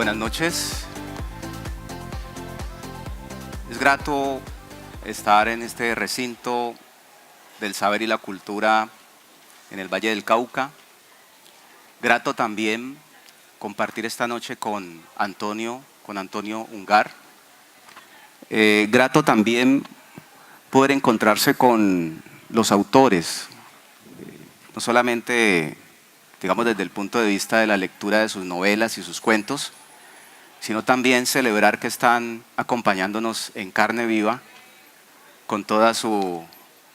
Buenas noches. Es grato estar en este recinto del saber y la cultura en el Valle del Cauca. Grato también compartir esta noche con Antonio Ungar. Grato también poder encontrarse con los autores, no solamente, digamos, desde el punto de vista de la lectura de sus novelas y sus cuentos, sino también celebrar que están acompañándonos en carne viva, con toda su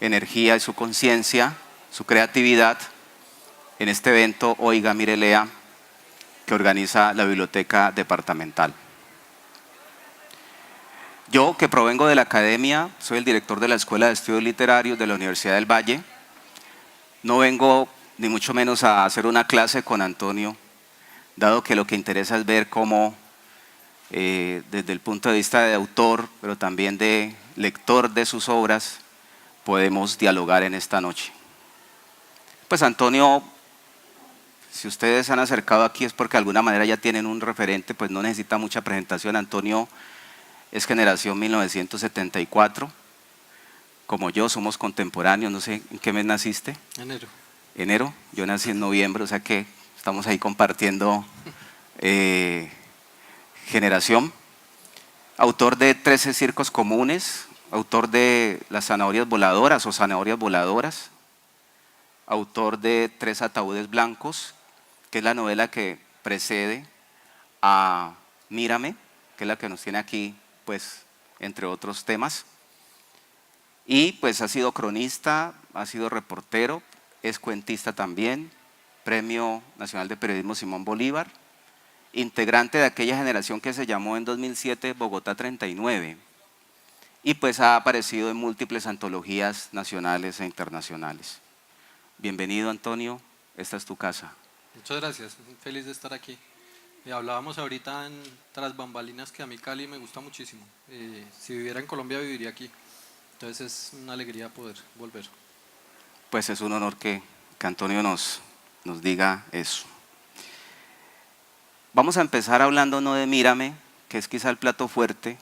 energía y su conciencia, su creatividad, en este evento Oiga, Mire, Lea, que organiza la Biblioteca Departamental. Yo, que provengo de la academia, soy el director de la Escuela de Estudios Literarios de la Universidad del Valle. No vengo ni mucho menos a hacer una clase con Antonio, dado que lo que interesa es ver cómo, desde el punto de vista de autor, pero también de lector de sus obras, podemos dialogar en esta noche. Pues Antonio, si ustedes se han acercado aquí es porque de alguna manera ya tienen un referente, pues no necesita mucha presentación. Antonio es generación 1974, como yo, somos contemporáneos. No sé, ¿en qué mes naciste? Enero. Enero, yo nací en noviembre, o sea que estamos ahí compartiendo generación. Autor de 13 circos comunes, autor de Las zanahorias voladoras o zanahorias voladoras, autor de 3 ataúdes blancos, que es la novela que precede a Mírame, que es la que nos tiene aquí, pues, entre otros temas. Y pues ha sido cronista, ha sido reportero, es cuentista también, Premio Nacional de Periodismo Simón Bolívar, integrante de aquella generación que se llamó en 2007 Bogotá 39, y pues ha aparecido en múltiples antologías nacionales e internacionales. Bienvenido, Antonio, esta es tu casa. Muchas gracias, feliz de estar aquí. Hablábamos ahorita en Tras Bambalinas que a mí Cali me gusta muchísimo. Si viviera en Colombia viviría aquí, entonces es una alegría poder volver. Pues es un honor que Antonio nos diga eso. Vamos a empezar hablando no de Mírame, que es quizá el plato fuerte,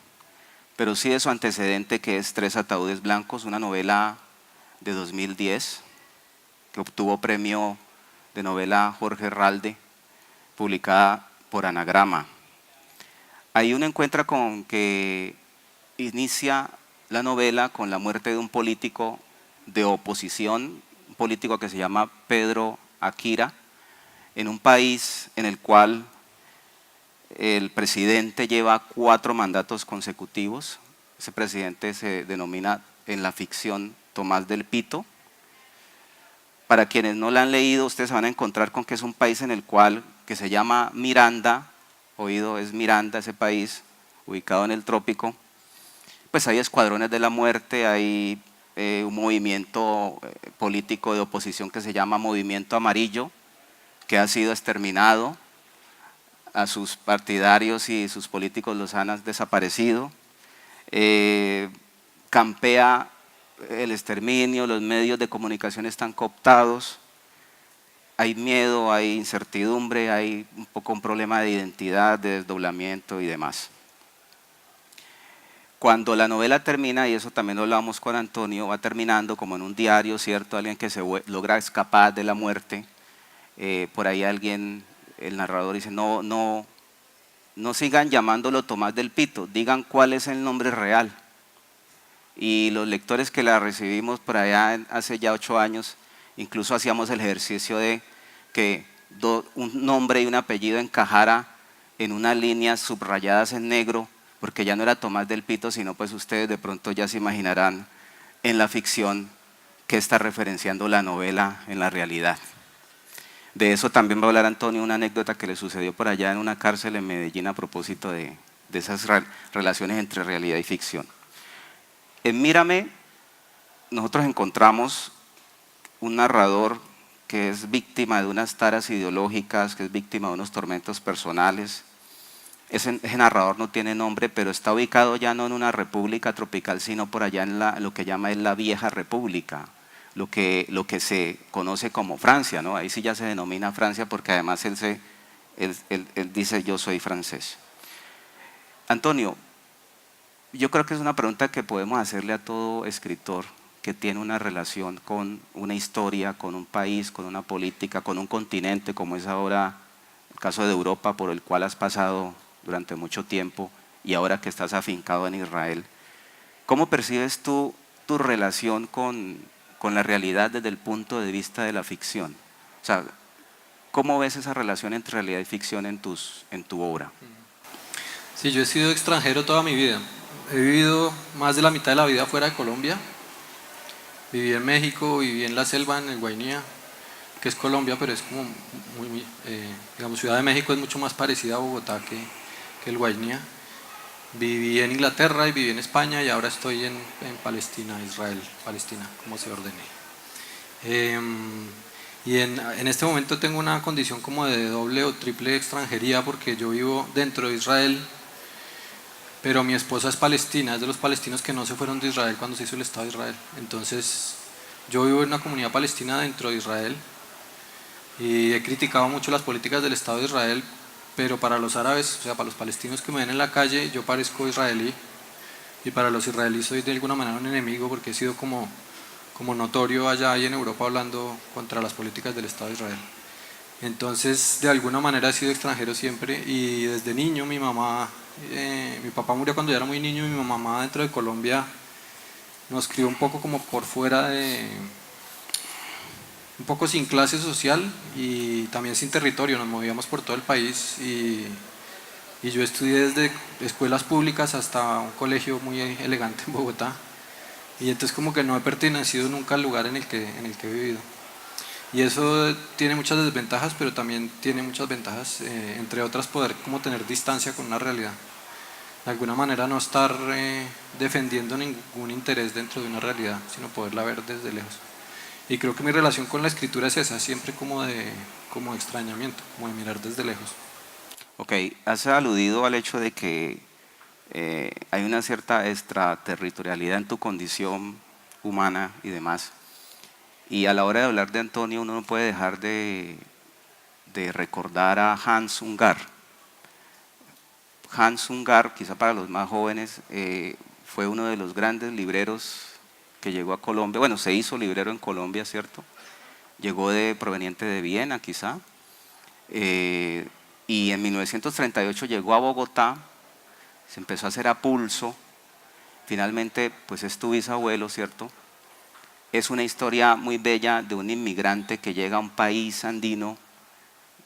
pero sí de su antecedente, que es 3 ataúdes blancos, una novela de 2010 que obtuvo premio de novela Jorge Herralde, publicada por Anagrama. Ahí uno encuentra con que inicia la novela con la muerte de un político de oposición, un político que se llama Pedro Akira, en un país en el cual el presidente lleva 4 mandatos consecutivos. Ese presidente se denomina en la ficción Tomás del Pito. Para quienes no la han leído, ustedes se van a encontrar con que es un país en el cual, que se llama Miranda, oído, es Miranda ese país, ubicado en el trópico. Pues hay escuadrones de la muerte, hay un movimiento político de oposición que se llama Movimiento Amarillo, que ha sido exterminado, a sus partidarios y sus políticos los han desaparecido. Campea el exterminio, los medios de comunicación están cooptados, hay miedo, hay incertidumbre, hay un poco un problema de identidad, de desdoblamiento y demás. Cuando la novela termina, y eso también lo hablamos con Antonio, va terminando como en un diario, ¿cierto? Alguien que se logra escapar de la muerte, por ahí alguien, el narrador dice, no sigan llamándolo Tomás del Pito, digan cuál es el nombre real. Y los lectores que la recibimos por allá hace ya 8 años, incluso hacíamos el ejercicio de que un nombre y un apellido encajara en unas líneas subrayadas en negro, porque ya no era Tomás del Pito, sino pues ustedes de pronto ya se imaginarán en la ficción que está referenciando la novela en la realidad. De eso también va a hablar Antonio, una anécdota que le sucedió por allá en una cárcel en Medellín a propósito de esas relaciones entre realidad y ficción. En Mírame, nosotros encontramos un narrador que es víctima de unas taras ideológicas, que es víctima de unos tormentos personales. Ese narrador no tiene nombre, pero está ubicado ya no en una república tropical, sino por allá en lo que llama la vieja república, lo que se conoce como Francia, ¿no? Ahí sí ya se denomina Francia porque además él él dice yo soy francés. Antonio, yo creo que es una pregunta que podemos hacerle a todo escritor que tiene una relación con una historia, con un país, con una política, con un continente, como es ahora el caso de Europa, por el cual has pasado durante mucho tiempo y ahora que estás afincado en Israel. ¿Cómo percibes tú tu relación con la realidad desde el punto de vista de la ficción? O sea, ¿cómo ves esa relación entre realidad y ficción en tu obra? Sí, yo he sido extranjero toda mi vida. He vivido más de la mitad de la vida fuera de Colombia. Viví en México, viví en la selva, en el Guainía, que es Colombia, pero es como digamos, Ciudad de México es mucho más parecida a Bogotá que el Guainía. Viví en Inglaterra y viví en España y ahora estoy en Palestina, Israel, Palestina, como se ordene. Y en este momento tengo una condición como de doble o triple extranjería porque yo vivo dentro de Israel, pero mi esposa es palestina, es de los palestinos que no se fueron de Israel cuando se hizo el Estado de Israel. Entonces yo vivo en una comunidad palestina dentro de Israel y he criticado mucho las políticas del Estado de Israel, pero para los árabes, o sea, para los palestinos que me ven en la calle, yo parezco israelí, y para los israelíes soy de alguna manera un enemigo porque he sido como notorio allá y en Europa hablando contra las políticas del Estado de Israel. Entonces, de alguna manera he sido extranjero siempre y desde niño mi papá murió cuando yo era muy niño y mi mamá dentro de Colombia nos crió un poco como por fuera un poco sin clase social y también sin territorio, nos movíamos por todo el país y yo estudié desde escuelas públicas hasta un colegio muy elegante en Bogotá y entonces como que no he pertenecido nunca al lugar en el que he vivido. Y eso tiene muchas desventajas, pero también tiene muchas ventajas, entre otras poder como tener distancia con una realidad. De alguna manera no estar defendiendo ningún interés dentro de una realidad, sino poderla ver desde lejos. Y creo que mi relación con la escritura es esa, siempre como de extrañamiento, como de mirar desde lejos. Ok, has aludido al hecho de que hay una cierta extraterritorialidad en tu condición humana y demás. Y a la hora de hablar de Antonio, uno no puede dejar de recordar a Hans Ungar. Hans Ungar, quizá para los más jóvenes, fue uno de los grandes libreros que llegó a Colombia. Bueno, se hizo librero en Colombia, ¿cierto? Llegó proveniente de Viena, quizá. Y en 1938 llegó a Bogotá, se empezó a hacer a pulso. Finalmente, pues es tu bisabuelo, ¿cierto? Es una historia muy bella de un inmigrante que llega a un país andino,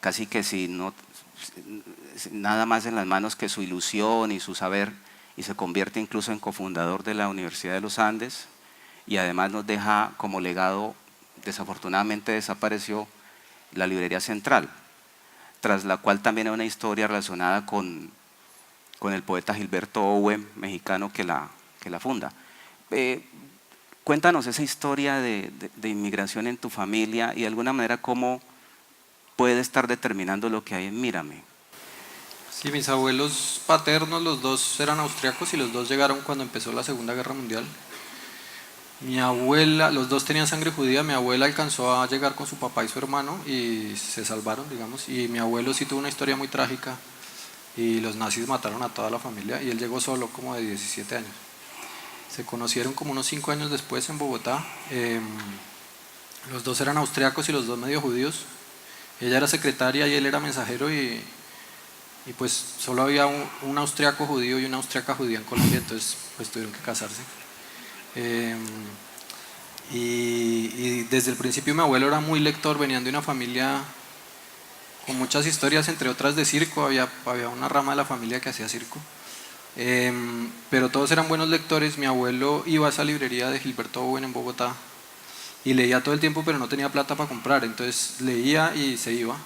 casi que nada más en las manos que su ilusión y su saber, y se convierte incluso en cofundador de la Universidad de los Andes, y además nos deja como legado, desafortunadamente desapareció, la Librería Central, tras la cual también hay una historia relacionada con el poeta Gilberto Owen, mexicano, que la funda. Cuéntanos esa historia de inmigración en tu familia y de alguna manera cómo puede estar determinando lo que hay en Mírame. Sí, mis abuelos paternos, los dos eran austriacos y los dos llegaron cuando empezó la Segunda Guerra Mundial. Mi abuela, los dos tenían sangre judía, mi abuela alcanzó a llegar con su papá y su hermano y se salvaron, digamos, y mi abuelo sí tuvo una historia muy trágica y los nazis mataron a toda la familia y él llegó solo como de 17 años. Se conocieron como unos 5 años después en Bogotá. Los dos eran austriacos y los dos medio judíos. Ella era secretaria y él era mensajero y pues solo había un austriaco judío y una austriaca judía en Colombia, entonces pues tuvieron que casarse. Y desde el principio mi abuelo era muy lector, venían de una familia con muchas historias, entre otras de circo, había una rama de la familia que hacía circo. Pero todos eran buenos lectores. Mi abuelo iba a esa librería de Gilberto Owen en Bogotá y leía todo el tiempo, pero no tenía plata para comprar, entonces leía y se iba.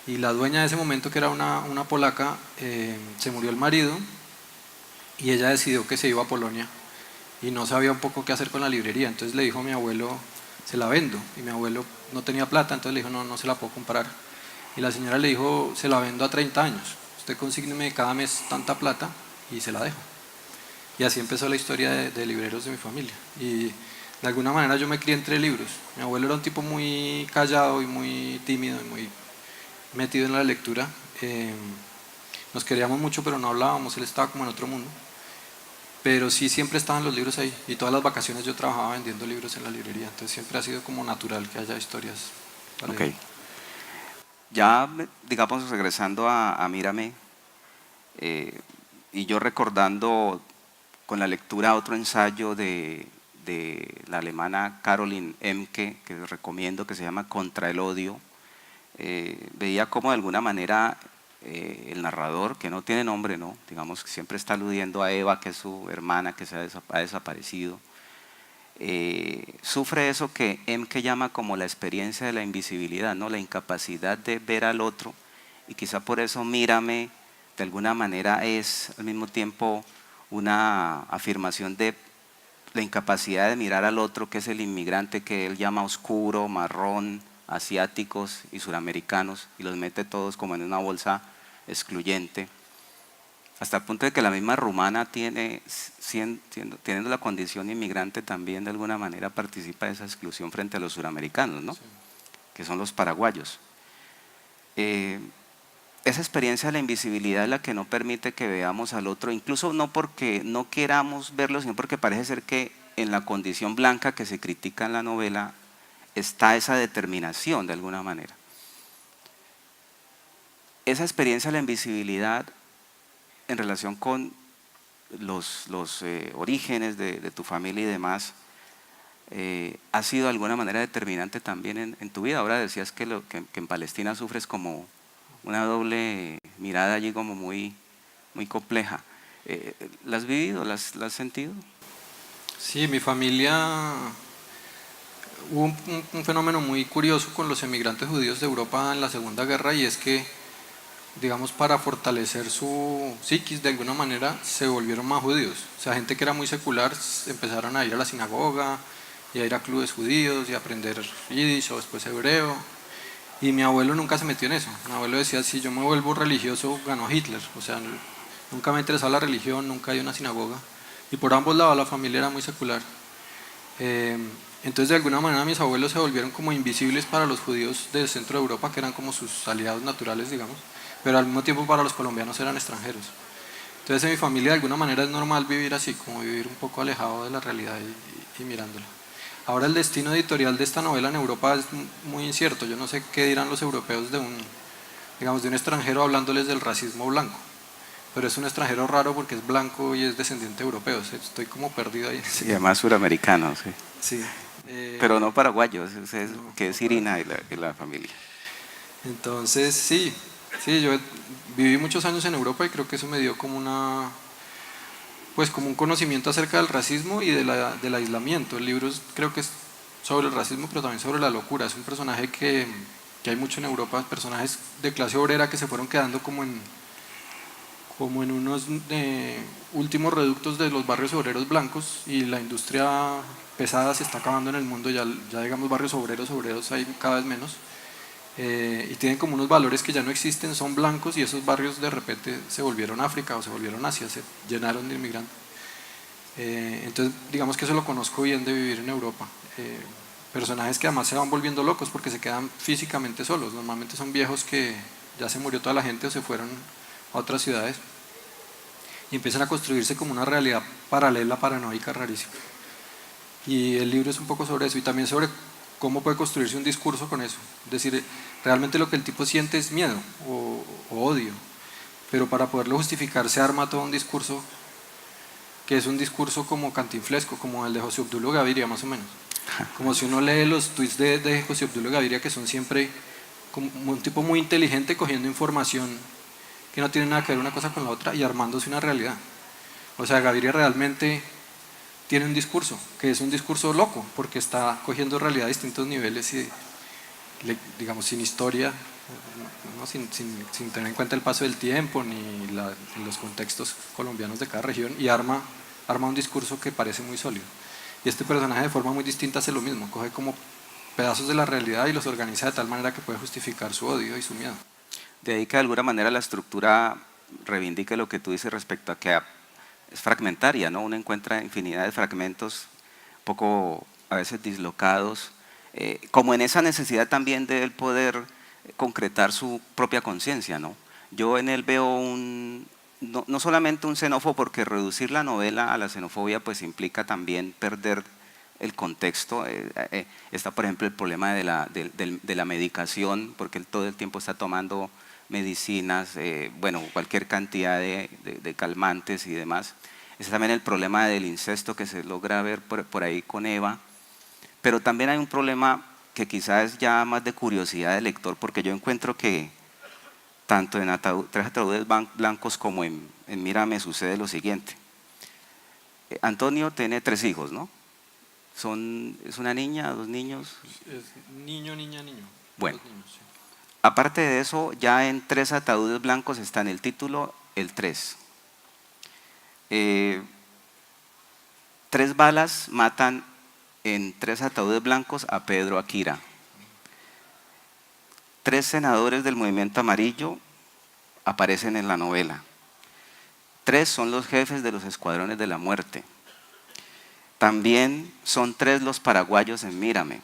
Y la dueña de ese momento, que era una polaca, se murió el marido y ella decidió que se iba a Polonia y no sabía un poco qué hacer con la librería, entonces le dijo a mi abuelo, se la vendo, y mi abuelo no tenía plata, entonces le dijo, no se la puedo comprar, y la señora le dijo, se la vendo a 30 años, usted consígneme cada mes tanta plata y se la dejo. Y así empezó la historia de libreros de mi familia. Y de alguna manera yo me crié entre libros. Mi abuelo era un tipo muy callado y muy tímido y muy metido en la lectura, Eh, Nos queríamos mucho, pero no hablábamos, él estaba como en otro mundo. Pero sí, siempre estaban los libros ahí. Y todas las vacaciones yo trabajaba vendiendo libros en la librería. Entonces siempre ha sido como natural que haya historias para Ok. leer. Ya, digamos, regresando a Mírame, eh, y yo recordando con la lectura otro ensayo de la alemana Caroline Emke, que les recomiendo, que se llama Contra el odio, veía cómo de alguna manera el narrador, que no tiene nombre, ¿no? Digamos que siempre está aludiendo a Eva, que es su hermana, que ha desaparecido, sufre eso que Emke llama como la experiencia de la invisibilidad, ¿no? La incapacidad de ver al otro, y quizá por eso Mírame de alguna manera es al mismo tiempo una afirmación de la incapacidad de mirar al otro, que es el inmigrante que él llama oscuro, marrón, asiáticos y suramericanos, y los mete todos como en una bolsa excluyente, hasta el punto de que la misma rumana teniendo la condición inmigrante también de alguna manera participa de esa exclusión frente a los suramericanos, ¿no? Sí. Que son los paraguayos. Esa experiencia de la invisibilidad es la que no permite que veamos al otro, incluso no porque no queramos verlo, sino porque parece ser que en la condición blanca que se critica en la novela está esa determinación de alguna manera. Esa experiencia de la invisibilidad en relación con los orígenes de tu familia y demás, ha sido de alguna manera determinante también en tu vida. Ahora decías que en Palestina sufres como una doble mirada allí como muy, muy compleja. ¿La has vivido? ¿La has sentido? Sí, mi familia, hubo un fenómeno muy curioso con los emigrantes judíos de Europa en la Segunda Guerra, y es que, digamos, para fortalecer su psiquis de alguna manera, se volvieron más judíos. O sea, gente que era muy secular empezaron a ir a la sinagoga y a ir a clubes judíos y a aprender yiddish o después hebreo. Y mi abuelo nunca se metió en eso. Mi abuelo decía, si yo me vuelvo religioso, ganó Hitler. O sea, nunca me interesó la religión, nunca hay una sinagoga. Y por ambos lados la familia era muy secular. Eh, entonces, de alguna manera, mis abuelos se volvieron como invisibles para los judíos del centro de Europa, que eran como sus aliados naturales, digamos, pero al mismo tiempo para los colombianos eran extranjeros. Entonces, en mi familia, de alguna manera, es normal vivir así, como vivir un poco alejado de la realidad y mirándola. Ahora, el destino editorial de esta novela en Europa es muy incierto. Yo no sé qué dirán los europeos digamos, de un extranjero hablándoles del racismo blanco. Pero es un extranjero raro porque es blanco y es descendiente europeo. O sea, estoy como perdido ahí. Y además suramericanos, sí. Sí. Pero no paraguayos, No, que no es para. Irina y la familia. Entonces, sí, sí, yo viví muchos años en Europa y creo que eso me dio como pues como un conocimiento acerca del racismo y del aislamiento. El libro creo que es sobre el racismo, pero también sobre la locura. Es un personaje que hay mucho en Europa, personajes de clase obrera que se fueron quedando como en unos últimos reductos de los barrios obreros blancos, y la industria pesada se está acabando en el mundo. Ya digamos barrios obreros hay cada vez menos. Y tienen como unos valores que ya no existen, son blancos, y esos barrios de repente se volvieron África o se volvieron Asia, se llenaron de inmigrantes. Entonces, digamos que eso lo conozco bien de vivir en Europa. Personajes que además se van volviendo locos porque se quedan físicamente solos. Normalmente son viejos que ya se murió toda la gente o se fueron a otras ciudades y empiezan a construirse como una realidad paralela, paranoica, rarísima. Y el libro es un poco sobre eso, y también sobre cómo puede construirse un discurso con eso. Es decir, realmente lo que el tipo siente es miedo o odio, pero para poderlo justificar se arma todo un discurso que es un discurso como cantinflesco, como el de José Obdulio Gaviria, más o menos. Como si uno lee los tweets de José Obdulio Gaviria, que son siempre como un tipo muy inteligente cogiendo información que no tiene nada que ver una cosa con la otra y armándose una realidad. O sea, Gaviria realmente tiene un discurso, que es un discurso loco, porque está cogiendo realidad a distintos niveles y, digamos, sin historia, ¿no? Sin tener en cuenta el paso del tiempo ni los contextos colombianos de cada región, y arma un discurso que parece muy sólido. Y este personaje de forma muy distinta hace lo mismo, coge como pedazos de la realidad y los organiza de tal manera que puede justificar su odio y su miedo. De ahí que de alguna manera la estructura reivindique lo que tú dices respecto a que es fragmentaria, ¿no? Uno encuentra infinidad de fragmentos, poco a veces dislocados, como en esa necesidad también de él poder concretar su propia conciencia, ¿no? Yo en él veo no solamente un xenófobo, porque reducir la novela a la xenofobia pues implica también perder el contexto. Está, por ejemplo, el problema de la medicación, porque él todo el tiempo está tomando medicinas, bueno, cualquier cantidad de calmantes y demás. Está también el problema del incesto que se logra ver por ahí con Eva, pero también hay un problema que quizás es ya más de curiosidad del lector, porque yo encuentro que tanto en Tres ataúdes blancos como en Mírame sucede lo siguiente. Antonio tiene 3 hijos, ¿no? ¿Es una niña, 2 niños? Es niño, niña, niño. Bueno, Dos niños, sí. aparte de eso, ya en Tres ataúdes blancos está en el título el 3. 3 balas matan en Tres ataúdes blancos a Pedro Akira. 3 senadores del movimiento amarillo aparecen en la novela. 3 son los jefes de los escuadrones de la muerte. También son 3 los paraguayos en Mírame.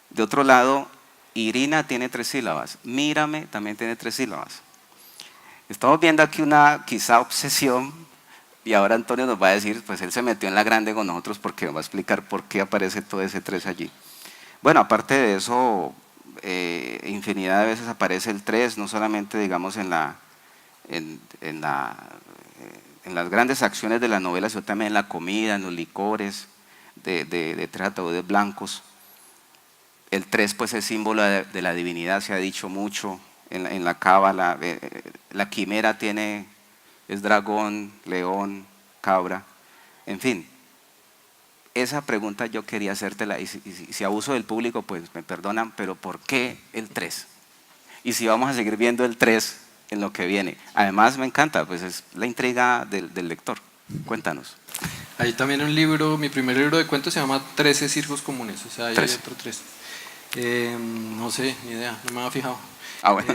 De otro lado, Irina tiene 3 sílabas, Mírame también tiene 3 sílabas. Estamos viendo aquí una quizá obsesión, y ahora Antonio nos va a decir, pues él se metió en la grande con nosotros porque nos va a explicar por qué aparece todo ese 3 allí. Bueno, aparte de eso, infinidad de veces aparece el 3, no solamente digamos en las grandes acciones de la novela, sino también en la comida, en los licores de Tres ataúdes blancos. El 3 pues es símbolo de la divinidad, se ha dicho mucho en la cábala. La quimera es dragón, león, cabra, en fin. Esa pregunta yo quería hacértela, y si abuso del público pues me perdonan, pero ¿por qué el 3? Y si vamos a seguir viendo el 3 en lo que viene. Además me encanta, pues es la intriga del lector. Cuéntanos. Hay también un libro, mi primer libro de cuentos se llama 13 circos comunes, o sea, hay 13. otro 3. No sé, ni idea, no me había fijado. Ah, bueno.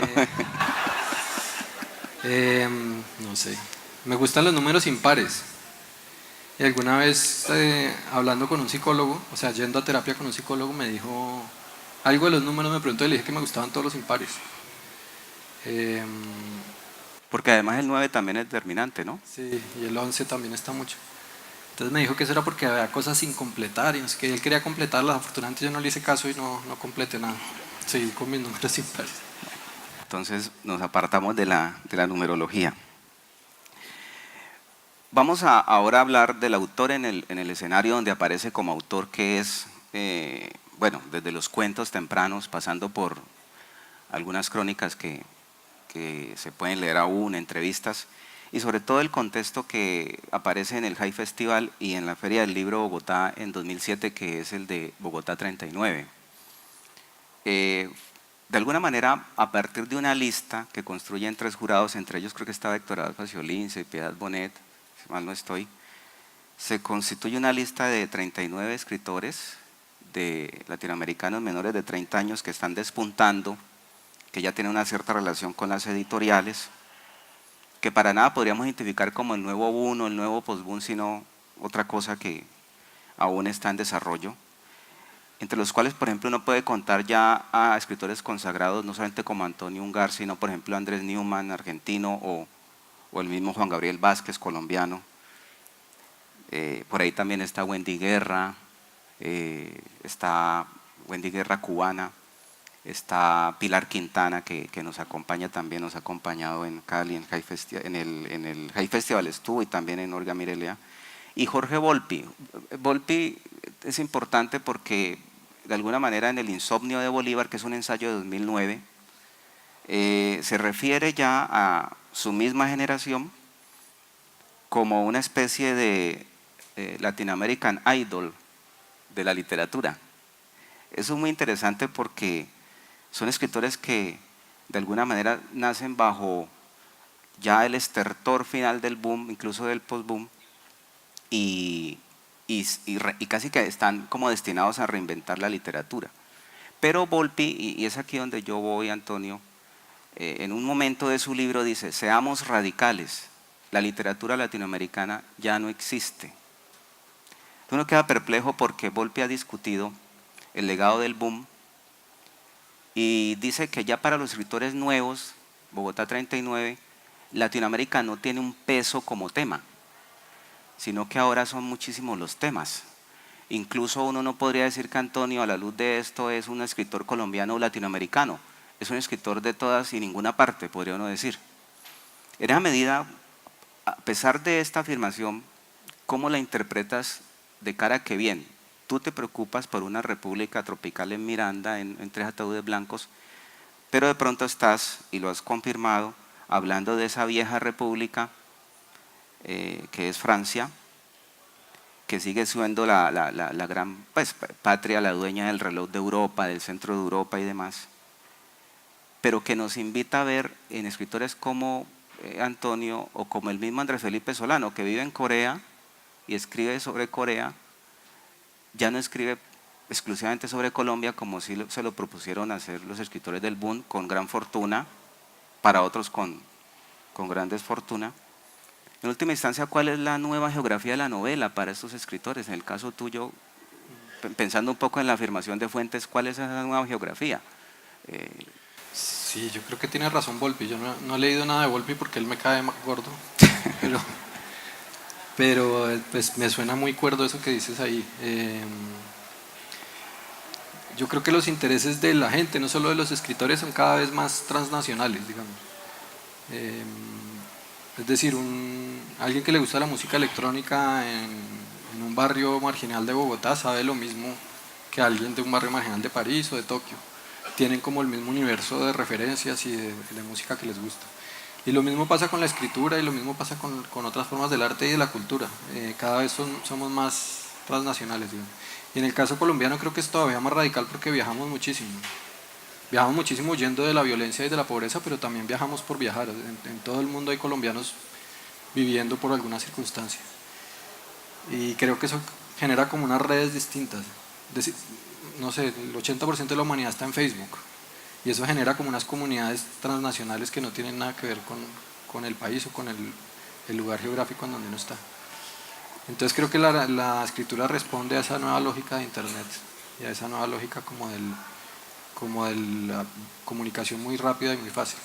No sé, me gustan los números impares. Y alguna vez hablando con un psicólogo, o sea, yendo a terapia con un psicólogo, me dijo algo de los números, me preguntó y le dije que me gustaban todos los impares. Porque además el 9 también es determinante, ¿no? Sí, y el 11 también está mucho. Entonces me dijo que eso era porque había cosas sin completar y no sé qué, él quería completarlas, afortunadamente yo no le hice caso y no completé nada. Seguí con mis números impares. Entonces nos apartamos de la numerología. Vamos ahora a hablar del autor en el escenario donde aparece como autor, que es, bueno, desde los cuentos tempranos, pasando por algunas crónicas que se pueden leer aún, entrevistas, y sobre todo el contexto que aparece en el High Festival y en la Feria del Libro Bogotá en 2007, que es el de Bogotá 39. De alguna manera, a partir de una lista que construyen 3 jurados, entre ellos creo que estaba Héctor Adolfo Lince y Piedad Bonet, si mal no estoy, se constituye una lista de 39 escritores de latinoamericanos menores de 30 años que están despuntando, que ya tienen una cierta relación con las editoriales, que para nada podríamos identificar como el nuevo boom o el nuevo post-boom, sino otra cosa que aún está en desarrollo, entre los cuales, por ejemplo, uno puede contar ya a escritores consagrados, no solamente como Antonio Ungar, sino, por ejemplo, Andrés Newman, argentino, o el mismo Juan Gabriel Vázquez, colombiano. Por ahí también está Wendy Guerra, cubana, está Pilar Quintana, que nos acompaña también, nos ha acompañado en Cali, en el High Festival estuvo, y también en Olga Mirelia, y Jorge Volpi. Volpi es importante porque de alguna manera en El insomnio de Bolívar, que es un ensayo de 2009, se refiere ya a su misma generación como una especie de Latin American Idol de la literatura. Eso es muy interesante porque son escritores que de alguna manera nacen bajo ya el estertor final del boom, incluso del post-boom, y casi que están como destinados a reinventar la literatura. Pero Volpi, y es aquí donde yo voy, Antonio, en un momento de su libro dice: seamos radicales, la literatura latinoamericana ya no existe. Uno queda perplejo porque Volpi ha discutido el legado del boom y dice que ya para los escritores nuevos, Bogotá 39, Latinoamérica no tiene un peso como tema, sino que ahora son muchísimos los temas. Incluso uno no podría decir que Antonio, a la luz de esto, es un escritor colombiano o latinoamericano, es un escritor de todas y ninguna parte, podría uno decir. En esa medida, a pesar de esta afirmación, ¿cómo la interpretas de cara a que bien? Tú te preocupas por una república tropical en Miranda, en tres ataúdes blancos, pero de pronto estás, y lo has confirmado, hablando de esa vieja república que es Francia, que sigue siendo la gran pues, patria, la dueña del reloj de Europa, del centro de Europa y demás, pero que nos invita a ver en escritores como Antonio o como el mismo Andrés Felipe Solano, que vive en Corea y escribe sobre Corea, ya no escribe exclusivamente sobre Colombia como si se lo propusieron hacer los escritores del boom con gran fortuna, para otros con grandes fortuna. En última instancia, ¿cuál es la nueva geografía de la novela para estos escritores? En el caso tuyo, pensando un poco en la afirmación de Fuentes, ¿cuál es esa nueva geografía? Sí, yo creo que tiene razón Volpi. Yo no he leído nada de Volpi porque él me cae más gordo, pero pues me suena muy cuerdo eso que dices ahí. Yo creo que los intereses de la gente, no solo de los escritores, son cada vez más transnacionales, digamos. Es decir, alguien que le gusta la música electrónica en un barrio marginal de Bogotá sabe lo mismo que alguien de un barrio marginal de París o de Tokio. Tienen como el mismo universo de referencias y de música que les gusta. Y lo mismo pasa con la escritura y lo mismo pasa con otras formas del arte y de la cultura. Cada vez somos más transnacionales, digamos. Y en el caso colombiano creo que es todavía más radical porque viajamos muchísimo. Viajamos muchísimo huyendo de la violencia y de la pobreza, pero también viajamos por viajar. En todo el mundo hay colombianos viviendo por alguna circunstancia. Y creo que eso genera como unas redes distintas. No sé, el 80% de la humanidad está en Facebook. Y eso genera como unas comunidades transnacionales que no tienen nada que ver con el país o con el lugar geográfico en donde uno está. Entonces creo que la escritura responde a esa nueva lógica de Internet y a esa nueva lógica como de la comunicación muy rápida y muy fácil.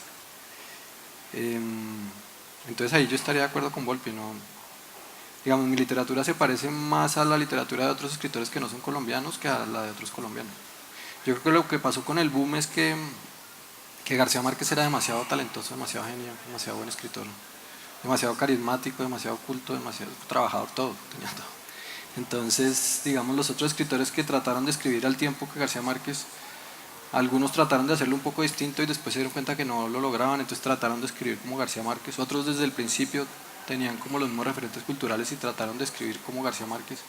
Entonces ahí yo estaría de acuerdo con Volpi, ¿no? Digamos, mi literatura se parece más a la literatura de otros escritores que no son colombianos que a la de otros colombianos. Yo creo que lo que pasó con el boom es que García Márquez era demasiado talentoso, demasiado genio, demasiado buen escritor, demasiado carismático, demasiado culto, demasiado trabajador, todo, tenía todo. Entonces, digamos, los otros escritores que trataron de escribir al tiempo que García Márquez, algunos trataron de hacerlo un poco distinto y después se dieron cuenta que no lo lograban, entonces trataron de escribir como García Márquez. Otros desde el principio tenían como los mismos referentes culturales y trataron de escribir como García Márquez.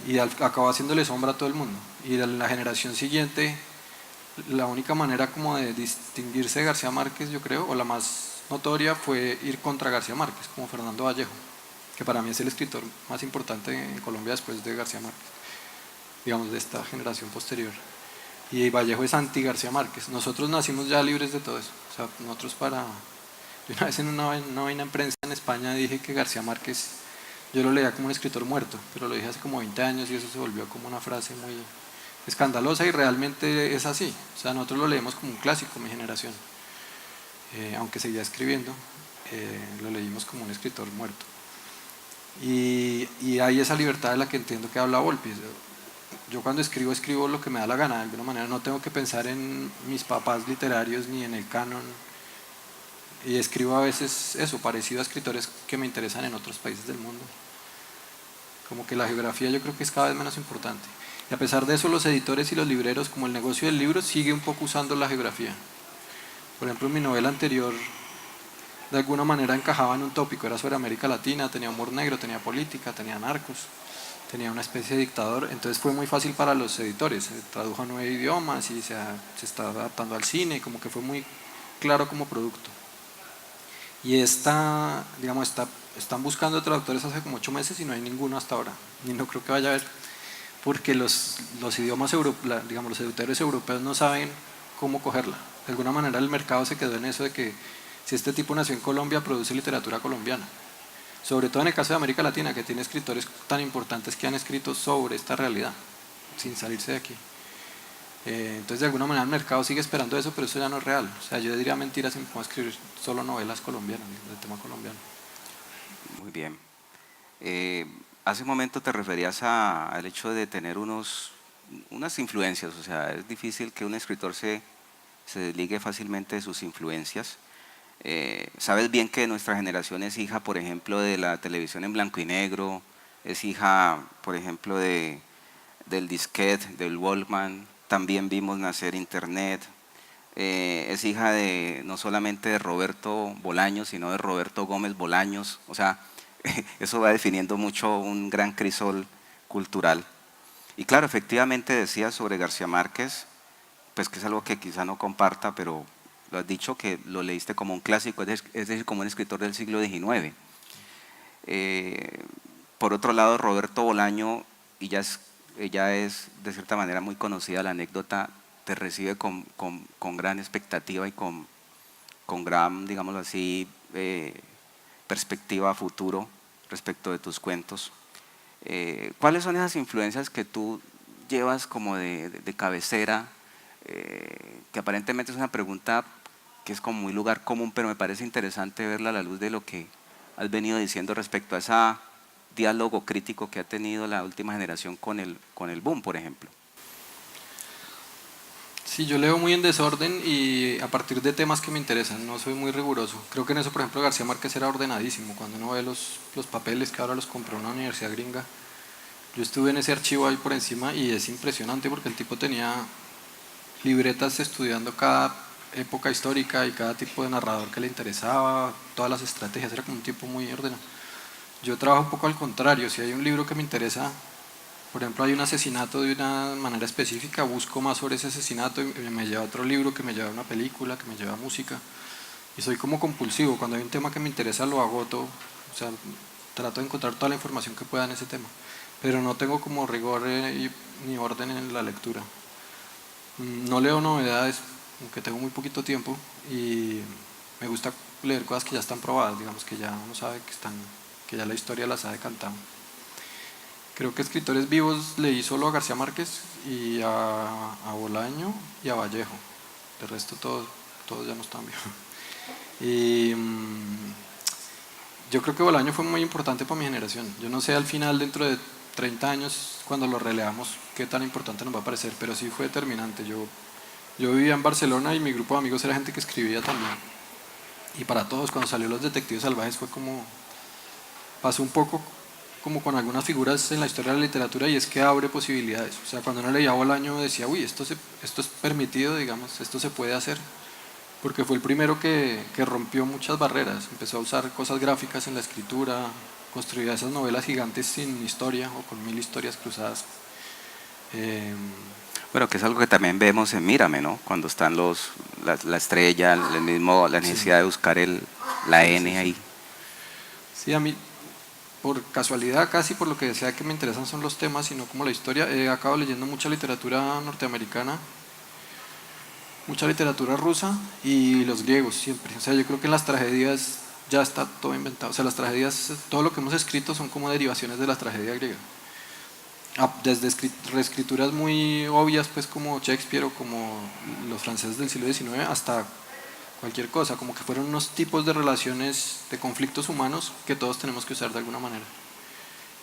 Y acabó haciéndole sombra a todo el mundo. Y la generación siguiente, la única manera como de distinguirse de García Márquez, yo creo, o la más notoria, fue ir contra García Márquez, como Fernando Vallejo, que para mí es el escritor más importante en Colombia después de García Márquez, digamos, de esta generación posterior. Y Vallejo es anti García Márquez. Nosotros nacimos ya libres de todo eso. O sea, nosotros yo una vez en una vaina en prensa en España dije que García Márquez, yo lo leía como un escritor muerto, pero lo dije hace como 20 años y eso se volvió como una frase muy escandalosa y realmente es así. O sea, nosotros lo leemos como un clásico, mi generación. Aunque seguía escribiendo, lo leímos como un escritor muerto. Y hay esa libertad de la que entiendo que habla Volpi. Yo cuando escribo lo que me da la gana, de alguna manera no tengo que pensar en mis papás literarios ni en el canon. Y escribo a veces eso, parecido a escritores que me interesan en otros países del mundo. Como que la geografía yo creo que es cada vez menos importante. Y a pesar de eso, los editores y los libreros, como el negocio del libro, sigue un poco usando la geografía. Por ejemplo, mi novela anterior de alguna manera encajaba en un tópico, era sobre América Latina, tenía humor negro, tenía política, tenía narcos, tenía una especie de dictador, entonces fue muy fácil para los editores, se tradujo a 9 idiomas y se está adaptando al cine, como que fue muy claro como producto. Y están buscando traductores hace como 8 meses y no hay ninguno hasta ahora, y no creo que vaya a haber, porque los idiomas europeos, digamos, los editores europeos no saben cómo cogerla. De alguna manera el mercado se quedó en eso de que si este tipo nació en Colombia, produce literatura colombiana. Sobre todo en el caso de América Latina, que tiene escritores tan importantes que han escrito sobre esta realidad, sin salirse de aquí. Entonces de alguna manera el mercado sigue esperando eso, pero eso ya no es real. O sea, yo diría mentiras si me pongo a escribir solo novelas colombianas, de tema colombiano. Muy bien. Eh, Hace un momento te referías al hecho de tener unas influencias, o sea, es difícil que un escritor se desligue fácilmente de sus influencias. Sabes bien que nuestra generación es hija, por ejemplo, de la televisión en blanco y negro, es hija, por ejemplo, del disquete, del Walkman, también vimos nacer Internet, es hija de no solamente de Roberto Bolaños, sino de Roberto Gómez Bolaños, o sea, eso va definiendo mucho un gran crisol cultural. Y claro, efectivamente decías sobre García Márquez, pues que es algo que quizá no comparta, pero lo has dicho que lo leíste como un clásico, es decir, como un escritor del siglo XIX. Eh, por otro lado, Roberto Bolaño, y ya es de cierta manera muy conocida la anécdota, te recibe con gran expectativa y con gran, digámoslo así, perspectiva a futuro respecto de tus cuentos. ¿Cuáles son esas influencias que tú llevas como de cabecera? Que aparentemente es una pregunta que es como muy lugar común, pero me parece interesante verla a la luz de lo que has venido diciendo respecto a ese diálogo crítico que ha tenido la última generación con el boom, por ejemplo. Sí, yo leo muy en desorden y a partir de temas que me interesan, no soy muy riguroso. Creo que en eso, por ejemplo, García Márquez era ordenadísimo. Cuando uno ve los papeles que ahora los compró una universidad gringa, yo estuve en ese archivo ahí por encima y es impresionante porque el tipo tenía libretas estudiando cada época histórica y cada tipo de narrador que le interesaba, todas las estrategias, era como un tipo muy ordenado. Yo trabajo un poco al contrario, si hay un libro que me interesa, por ejemplo, hay un asesinato de una manera específica, busco más sobre ese asesinato y me lleva a otro libro, que me lleva a una película, que me lleva a música. Y soy como compulsivo, cuando hay un tema que me interesa lo agoto, o sea, trato de encontrar toda la información que pueda en ese tema. Pero no tengo como rigor ni orden en la lectura. No leo novedades, aunque tengo muy poquito tiempo, y me gusta leer cosas que ya están probadas, digamos que ya uno sabe que ya la historia las ha decantado. Creo que escritores vivos leí solo a García Márquez y a Bolaño y a Vallejo. De resto todos ya no están vivos. Y yo creo que Bolaño fue muy importante para mi generación. Yo no sé al final, dentro de 30 años, cuando lo releamos, qué tan importante nos va a parecer, pero sí fue determinante. Yo vivía en Barcelona y mi grupo de amigos era gente que escribía también. Y para todos, cuando salió Los Detectives Salvajes fue como, pasó un poco como con algunas figuras en la historia de la literatura y es que abre posibilidades. O sea, cuando uno leía Bolaño decía, uy, esto es permitido, digamos, esto se puede hacer. Porque fue el primero que rompió muchas barreras. Empezó a usar cosas gráficas en la escritura, construía esas novelas gigantes sin historia o con 1000 historias cruzadas. Eh, Bueno, que es algo que también vemos en Mírame, ¿no? Cuando están la estrella, la sí, necesidad de buscar la sí, sí, N sí. ahí. Sí, a mí, por casualidad casi, por lo que sea que me interesan son los temas y no como la historia, acabo leyendo mucha literatura norteamericana, mucha literatura rusa y los griegos siempre. O sea, yo creo que en las tragedias ya está todo inventado. O sea, las tragedias, todo lo que hemos escrito son como derivaciones de la tragedia griega. Desde reescrituras muy obvias, pues como Shakespeare o como los franceses del siglo XIX, hasta cualquier cosa, como que fueron unos tipos de relaciones, de conflictos humanos que todos tenemos que usar de alguna manera.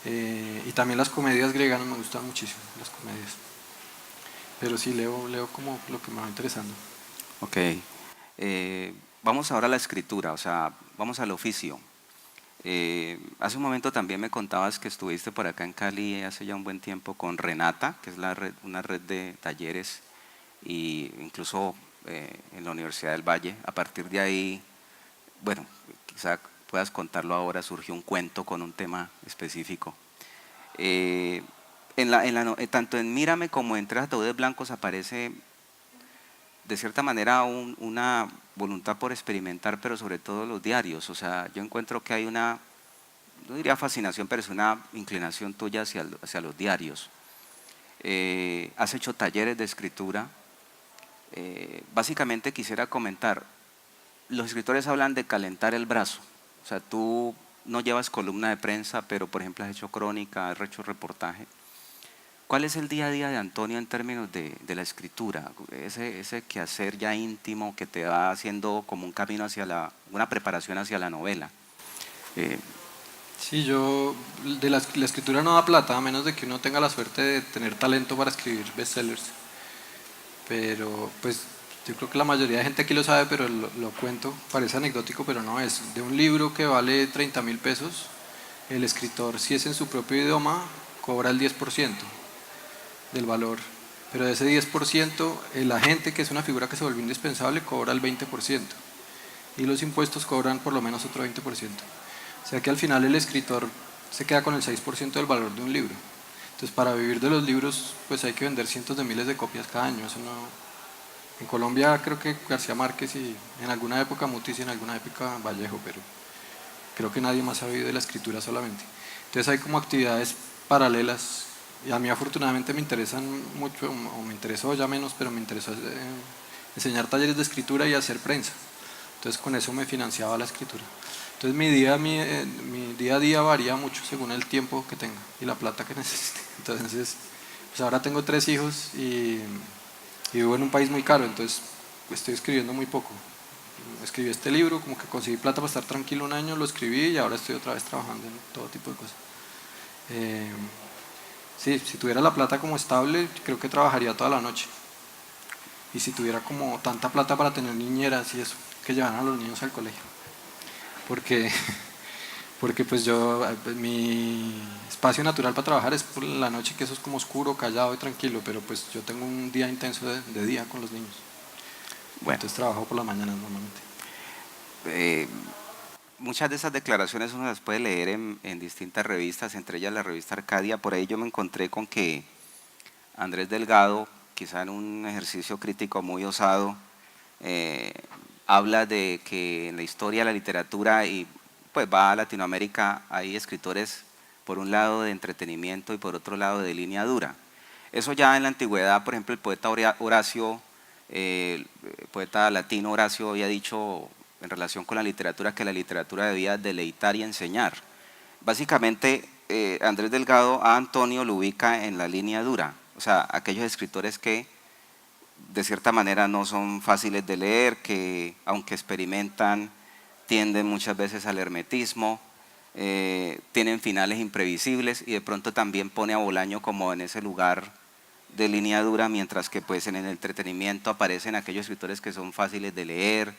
Y también las comedias griegas me gustan muchísimo, las comedias. Pero sí, leo como lo que me va interesando. Ok. Vamos ahora a la escritura, o sea, vamos al oficio. Hace un momento también me contabas que estuviste por acá en Cali hace ya un buen tiempo con Renata, que es una red de talleres, e incluso en la Universidad del Valle. A partir de ahí, bueno, quizá puedas contarlo ahora, surgió un cuento con un tema específico. Eh, Tanto en Mírame como en Tres Ataúdes Blancos aparece de cierta manera una voluntad por experimentar, pero sobre todo los diarios. O sea, yo encuentro que hay no diría fascinación, pero es una inclinación tuya hacia los diarios. Has hecho talleres de escritura. Básicamente quisiera comentar, los escritores hablan de calentar el brazo. O sea, tú no llevas columna de prensa, pero por ejemplo has hecho crónica, has hecho reportaje. ¿Cuál es el día a día de Antonio en términos de la escritura? Ese quehacer ya íntimo que te va haciendo como un camino hacia una preparación hacia la novela. Eh, Sí, la escritura no da plata, a menos de que uno tenga la suerte de tener talento para escribir bestsellers. Pero pues yo creo que la mayoría de gente aquí lo sabe, pero lo cuento, parece anecdótico, pero no es. De un libro que vale 30.000 pesos, el escritor, si es en su propio idioma, cobra el 10% del valor. Pero de ese 10%, el agente, que es una figura que se volvió indispensable, cobra el 20%. Y los impuestos cobran por lo menos otro 20%. O sea que al final el escritor se queda con el 6% del valor de un libro. Entonces, para vivir de los libros, pues hay que vender cientos de miles de copias cada año. Eso no... En Colombia creo que García Márquez y en alguna época Mutis y en alguna época Vallejo, pero creo que nadie más ha vivido de la escritura solamente. Entonces hay como actividades paralelas y a mí afortunadamente me interesan mucho, o me interesó ya menos, pero me interesó enseñar talleres de escritura y hacer prensa. Entonces con eso me financiaba la escritura. Entonces mi día a día varía mucho según el tiempo que tenga y la plata que necesite. Entonces, pues ahora tengo 3 hijos y vivo en un país muy caro, entonces estoy escribiendo muy poco. Escribí este libro, como que conseguí plata para estar tranquilo un año, lo escribí y ahora estoy otra vez trabajando en todo tipo de cosas. Sí, si tuviera la plata como estable, creo que trabajaría toda la noche. Y si tuviera como tanta plata para tener niñeras y eso, que llevaran a los niños al colegio. Porque, porque pues mi espacio natural para trabajar es por la noche, que eso es como oscuro, callado y tranquilo, pero pues yo tengo un día intenso de día con los niños. bueno, Entonces trabajo por las mañanas normalmente. eh, muchas de esas declaraciones uno las puede leer en distintas revistas, entre ellas la revista Arcadia. Por ahí yo me encontré con que Andrés Delgado, quizá en un ejercicio crítico muy osado, eh, habla de que en la historia de la literatura y pues va a Latinoamérica hay escritores por un lado de entretenimiento y por otro lado de línea dura. Eso ya en la antigüedad, por ejemplo, el poeta Horacio, el poeta latino Horacio había dicho en relación con la literatura que la literatura debía deleitar y enseñar. Básicamente, Andrés Delgado a Antonio lo ubica en la línea dura, o sea, aquellos escritores que de cierta manera no son fáciles de leer, que aunque experimentan tienden muchas veces al hermetismo, tienen finales imprevisibles y de pronto también pone a Bolaño como en ese lugar de línea dura, mientras que pues en el entretenimiento aparecen aquellos escritores que son fáciles de leer.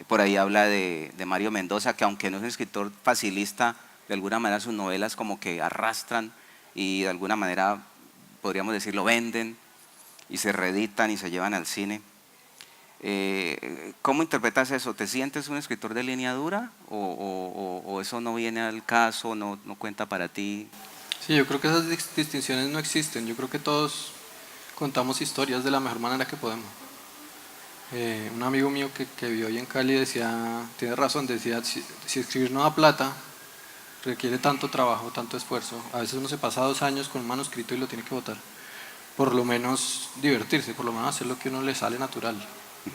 Por ahí habla de Mario Mendoza, que aunque no es un escritor facilista, de alguna manera sus novelas como que arrastran y de alguna manera, podríamos decir, lo venden y se reeditan y se llevan al cine. ¿Cómo interpretas eso? ¿Te sientes un escritor de línea dura o eso no viene al caso, no cuenta para ti? Sí, yo creo que esas distinciones no existen. Yo creo que todos contamos historias de la mejor manera que podemos. Un amigo mío que vivió hoy en Cali decía, tiene razón, decía, si escribir no da plata, requiere tanto trabajo, tanto esfuerzo. A veces uno se pasa 2 años con un manuscrito y lo tiene que votar. Por lo menos divertirse, por lo menos hacer lo que a uno le sale natural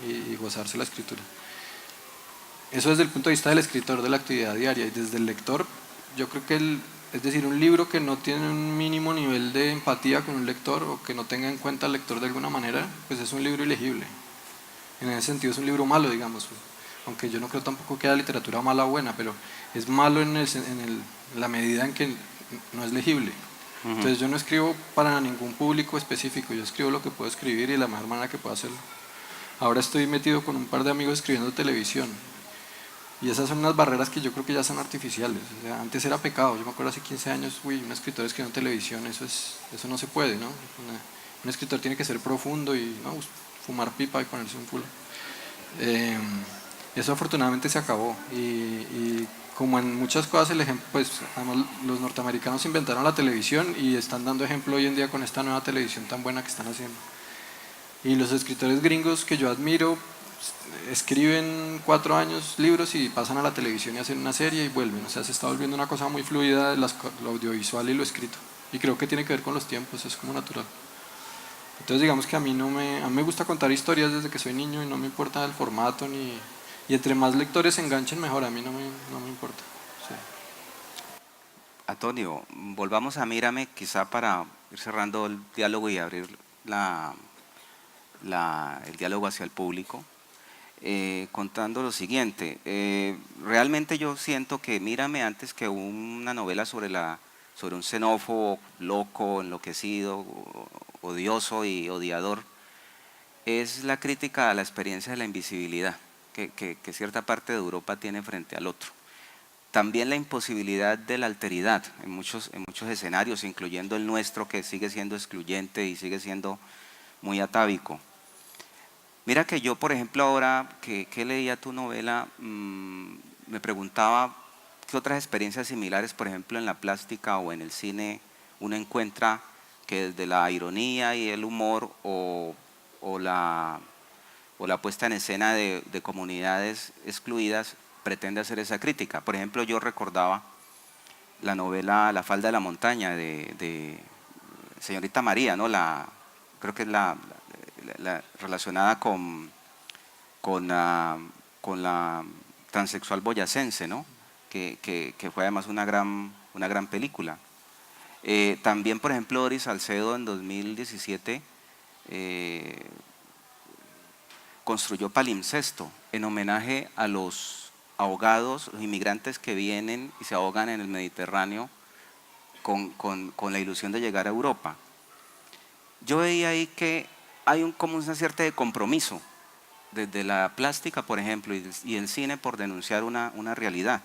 y gozarse la escritura. Eso desde el punto de vista del escritor, de la actividad diaria, y desde el lector, yo creo que es decir, un libro que no tiene un mínimo nivel de empatía con un lector o que no tenga en cuenta al lector de alguna manera, pues es un libro ilegible. En ese sentido es un libro malo, digamos, aunque yo no creo tampoco que haya literatura mala o buena, pero es malo en la medida en que no es legible. Entonces yo no escribo para ningún público específico, yo escribo lo que puedo escribir y de la mejor manera que puedo hacerlo. Ahora estoy metido con un par de amigos escribiendo televisión y esas son unas barreras que yo creo que ya son artificiales. O sea, antes era pecado, yo me acuerdo hace 15 años, un escritor escribiendo televisión, eso no se puede, ¿no? Un escritor tiene que ser profundo y ¿no? Fumar pipa y ponerse un full. Eso afortunadamente se acabó y como en muchas cosas el ejemplo, pues además los norteamericanos inventaron la televisión y están dando ejemplo hoy en día con esta nueva televisión tan buena que están haciendo. Y los escritores gringos que yo admiro escriben 4 años libros y pasan a la televisión y hacen una serie y vuelven. O sea, se está volviendo una cosa muy fluida lo audiovisual y lo escrito. Y creo que tiene que ver con los tiempos, es como natural. Entonces digamos que a mí me gusta contar historias desde que soy niño y no me importa el formato y entre más lectores se enganchen mejor, a mí no me importa. Sí. Antonio, volvamos a Mírame, quizá para ir cerrando el diálogo y abrir el diálogo hacia el público, contando lo siguiente. Realmente yo siento que Mírame, antes que una novela sobre un xenófobo loco, enloquecido, odioso y odiador, es la crítica a la experiencia de la invisibilidad que cierta parte de Europa tiene frente al otro. También la imposibilidad de la alteridad en muchos escenarios, incluyendo el nuestro, que sigue siendo excluyente y sigue siendo muy atávico. Mira que yo, por ejemplo, ahora que leía tu novela, me preguntaba qué otras experiencias similares, por ejemplo, en la plástica o en el cine, uno encuentra que desde la ironía y el humor o la puesta en escena de comunidades excluidas pretende hacer esa crítica. Por ejemplo, yo recordaba la novela La falda de la montaña de señorita María, ¿no? Creo que es la relacionada con la transexual boyacense, ¿no? Que fue además una gran película. También, por ejemplo, Doris Salcedo en 2017 construyó Palimpsesto en homenaje a los ahogados, los inmigrantes que vienen y se ahogan en el Mediterráneo con la ilusión de llegar a Europa. Yo veía ahí que hay como una cierta de compromiso desde la plástica, por ejemplo, y el cine por denunciar una realidad.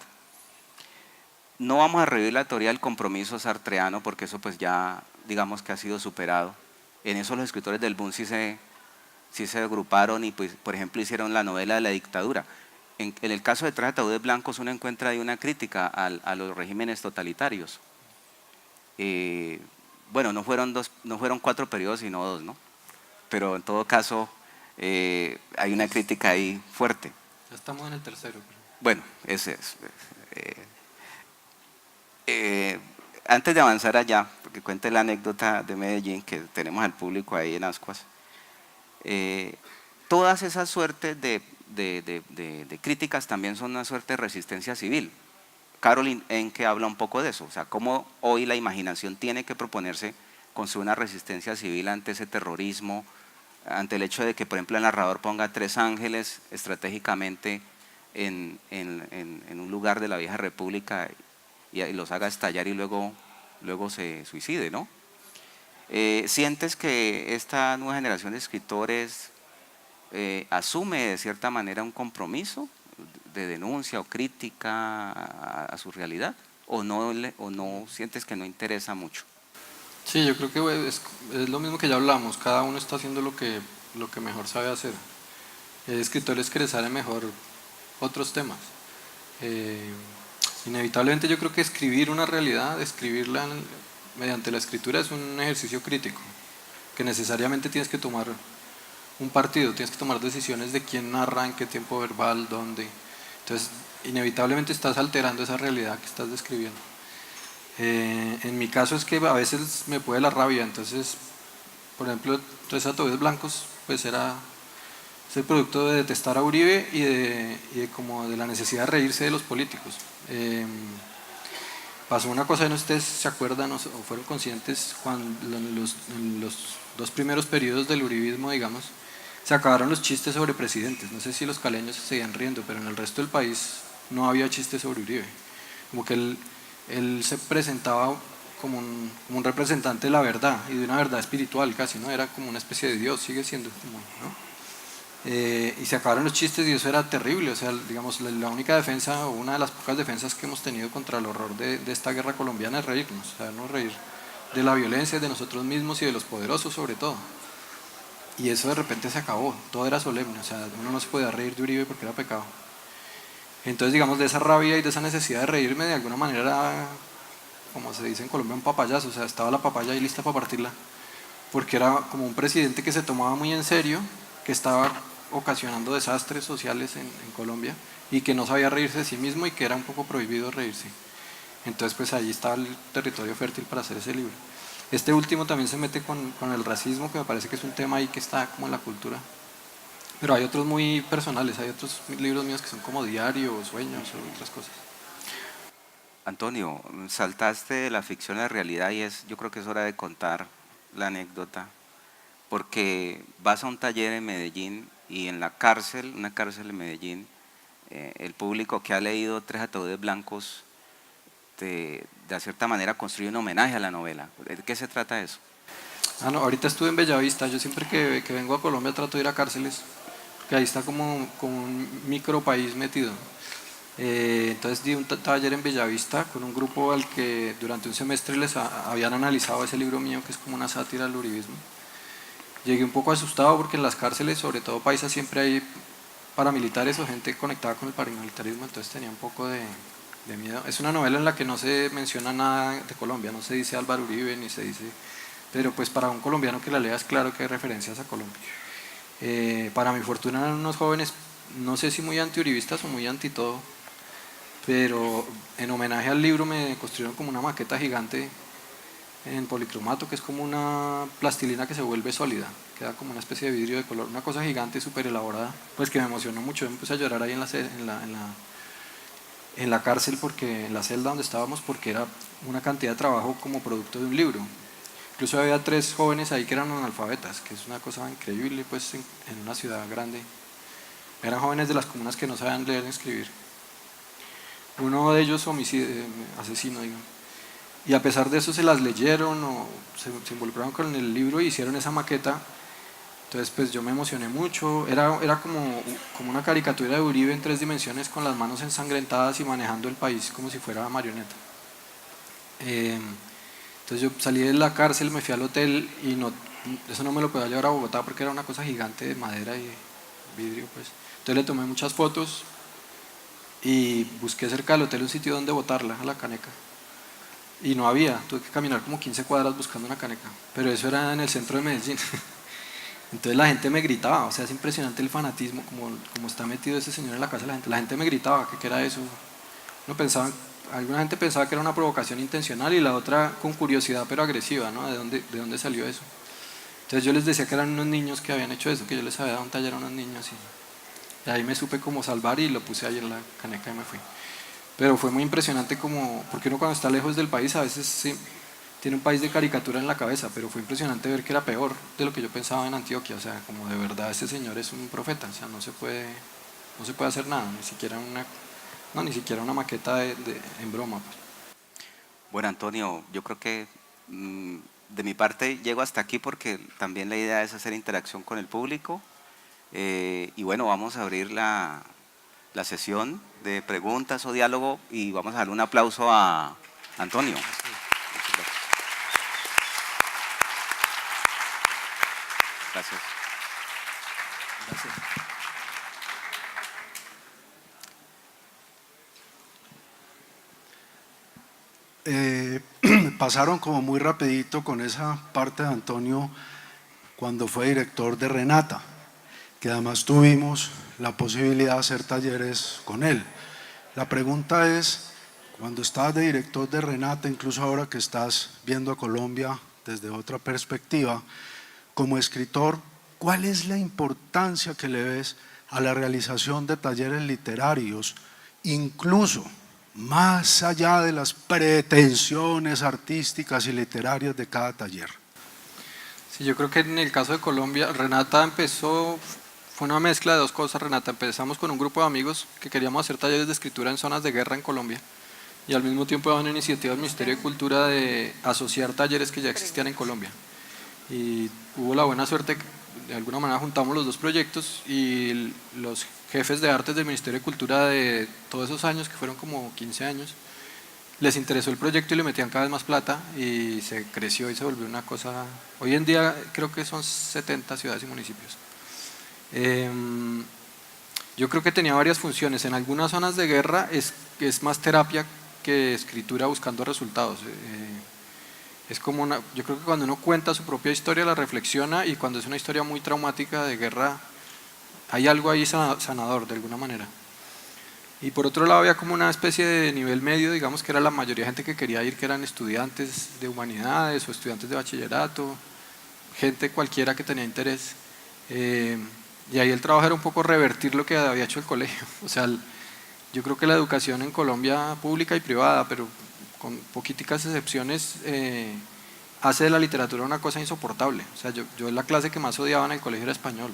No vamos a revivir la teoría del compromiso sartreano porque eso pues ya digamos que ha sido superado. En eso los escritores del boom sí se agruparon y pues, por ejemplo, hicieron la novela de la dictadura. En el caso de Tras ataúdes blancos uno encuentra ahí una crítica a los regímenes totalitarios. Bueno, no fueron 4 periodos sino 2, ¿no? Pero en todo caso hay una crítica ahí fuerte. Ya estamos en el tercero. Bueno, ese es. Antes de avanzar allá, porque cuente la anécdota de Medellín, que tenemos al público ahí en Ascuas, todas esas suertes de críticas también son una suerte de resistencia civil. Caroline Enke habla un poco de eso, o sea, cómo hoy la imaginación tiene que proponerse construir una resistencia civil ante ese terrorismo, ante el hecho de que, por ejemplo, el narrador ponga 3 ángeles estratégicamente en un lugar de la vieja república y los haga estallar y luego se suicide, ¿no? ¿Sientes que esta nueva generación de escritores asume de cierta manera un compromiso de denuncia o crítica a su realidad? ¿O no sientes que no interesa mucho? Sí, yo creo que es lo mismo que ya hablamos, cada uno está haciendo lo que mejor sabe hacer. Hay escritores que les salen mejor otros temas. Inevitablemente yo creo que escribir una realidad, escribirla mediante la escritura es un ejercicio crítico, que necesariamente tienes que tomar un partido, tienes que tomar decisiones de quién narra, en qué tiempo verbal, dónde. Entonces, inevitablemente estás alterando esa realidad que estás describiendo. En mi caso es que a veces me puede la rabia, entonces, por ejemplo, Tres ataúdes blancos, pues es el producto de detestar a Uribe y de como de la necesidad de reírse de los políticos. Pasó una cosa, no sé si ustedes se acuerdan o fueron conscientes, cuando en los 2 primeros periodos del uribismo, digamos, se acabaron los chistes sobre presidentes. No sé si los caleños se seguían riendo, pero en el resto del país no había chistes sobre Uribe. Como que él se presentaba como un representante de la verdad y de una verdad espiritual casi, ¿no? Era como una especie de Dios, sigue siendo como, ¿no? Y se acabaron los chistes y eso era terrible. O sea, digamos, la única defensa o una de las pocas defensas que hemos tenido contra el horror de esta guerra colombiana es reírnos, o sea, no reír de la violencia, de nosotros mismos y de los poderosos sobre todo. Y eso de repente se acabó, todo era solemne, o sea, uno no se podía reír de Uribe porque era pecado. Entonces, digamos, de esa rabia y de esa necesidad de reírme, de alguna manera era, como se dice en Colombia, un papayazo. O sea, estaba la papaya ahí lista para partirla, porque era como un presidente que se tomaba muy en serio, que estaba ocasionando desastres sociales en Colombia y que no sabía reírse de sí mismo y que era un poco prohibido reírse. Entonces, pues ahí estaba el territorio fértil para hacer ese libro. Este último también se mete con el racismo, que me parece que es un tema ahí que está como en la cultura. Pero hay otros muy personales, hay otros libros míos que son como diario o sueños o otras cosas. Antonio, saltaste de la ficción a la realidad y yo creo que es hora de contar la anécdota, porque vas a un taller en Medellín y en la cárcel, una cárcel en Medellín, el público que ha leído Tres ataúdes blancos de cierta manera construye un homenaje a la novela. ¿De qué se trata eso? Ah, no, ahorita estuve en Bellavista. Yo siempre que vengo a Colombia trato de ir a cárceles, porque ahí está como un micro país metido. Entonces di un taller en Bellavista con un grupo al que durante un semestre habían analizado ese libro mío, que es como una sátira al uribismo. Llegué un poco asustado porque en las cárceles, sobre todo paisas, siempre hay paramilitares o gente conectada con el paramilitarismo, entonces tenía un poco de miedo. Es una novela en la que no se menciona nada de Colombia, no se dice Álvaro Uribe ni se dice, pero pues para un colombiano que la lea es claro que hay referencias a Colombia. Para mi fortuna eran unos jóvenes, no sé si muy antiuribistas o muy anti todo, pero en homenaje al libro me construyeron como una maqueta gigante en policromato, que es como una plastilina que se vuelve sólida, queda como una especie de vidrio de color, una cosa gigante súper elaborada, pues que me emocionó mucho. Me puse a llorar ahí en la cárcel, porque en la celda donde estábamos, porque era una cantidad de trabajo como producto de un libro. Incluso había 3 jóvenes ahí que eran analfabetas, que es una cosa increíble pues en una ciudad grande. Eran jóvenes de las comunas que no sabían leer ni escribir. Uno de ellos asesino, digamos. Y a pesar de eso se las leyeron o se involucraron con el libro y hicieron esa maqueta. Entonces pues yo me emocioné mucho. Era como una caricatura de Uribe en 3 dimensiones, con las manos ensangrentadas y manejando el país como si fuera marioneta. Entonces yo salí de la cárcel, me fui al hotel y eso no me lo podía llevar a Bogotá porque era una cosa gigante de madera y vidrio pues. Entonces le tomé muchas fotos y busqué cerca del hotel un sitio donde botarla, a la caneca. Y no había, tuve que caminar como 15 cuadras buscando una caneca, pero eso era en el centro de Medellín. Entonces la gente me gritaba, o sea, es impresionante el fanatismo, como está metido ese señor en la casa de la gente me gritaba que era eso. Alguna gente pensaba que era una provocación intencional y la otra con curiosidad pero agresiva, ¿no? ¿De dónde salió eso? Entonces yo les decía que eran unos niños que habían hecho eso, que yo les había dado un taller a unos niños y ahí me supe cómo salvar y lo puse ahí en la caneca y me fui. Pero fue muy impresionante porque uno cuando está lejos del país a veces sí, tiene un país de caricatura en la cabeza, pero fue impresionante ver que era peor de lo que yo pensaba en Antioquia. O sea, como de verdad este señor es un profeta, o sea, no se puede hacer nada, ni siquiera una maqueta en broma pues. Bueno, Antonio, yo creo que de mi parte llego hasta aquí porque también la idea es hacer interacción con el público. Y bueno, vamos a abrir la sesión de preguntas o diálogo y vamos a darle un aplauso a Antonio. Gracias. Gracias. Pasaron como muy rapidito con esa parte de Antonio cuando fue director de Renata, que además tuvimos la posibilidad de hacer talleres con él. La pregunta es, cuando estabas de director de Renata, incluso ahora que estás viendo a Colombia desde otra perspectiva, como escritor, ¿cuál es la importancia que le ves a la realización de talleres literarios, incluso más allá de las pretensiones artísticas y literarias de cada taller? Sí, yo creo que en el caso de Colombia, Renata fue una mezcla de 2 cosas. Renata, empezamos con un grupo de amigos que queríamos hacer talleres de escritura en zonas de guerra en Colombia y al mismo tiempo era una iniciativa del Ministerio de Cultura de asociar talleres que ya existían en Colombia. Y hubo la buena suerte que de alguna manera juntamos los 2 proyectos y los jefes de artes del Ministerio de Cultura de todos esos años, que fueron como 15 años, les interesó el proyecto y le metían cada vez más plata y se creció y se volvió una cosa. Hoy en día creo que son 70 ciudades y municipios. Yo creo que tenía varias funciones. En algunas zonas de guerra es más terapia que escritura buscando resultados. Yo creo que cuando uno cuenta su propia historia la reflexiona, y cuando es una historia muy traumática de guerra hay algo ahí sanador de alguna manera. Y por otro lado había como una especie de nivel medio, digamos, que era la mayoría de gente que quería ir, que eran estudiantes de humanidades o estudiantes de bachillerato, gente cualquiera que tenía interés. Y ahí el trabajo era un poco revertir lo que había hecho el colegio. O sea, Yo creo que la educación en Colombia, pública y privada, pero con poquiticas excepciones, hace de la literatura una cosa insoportable. O sea, yo la clase que más odiaba en el colegio era español,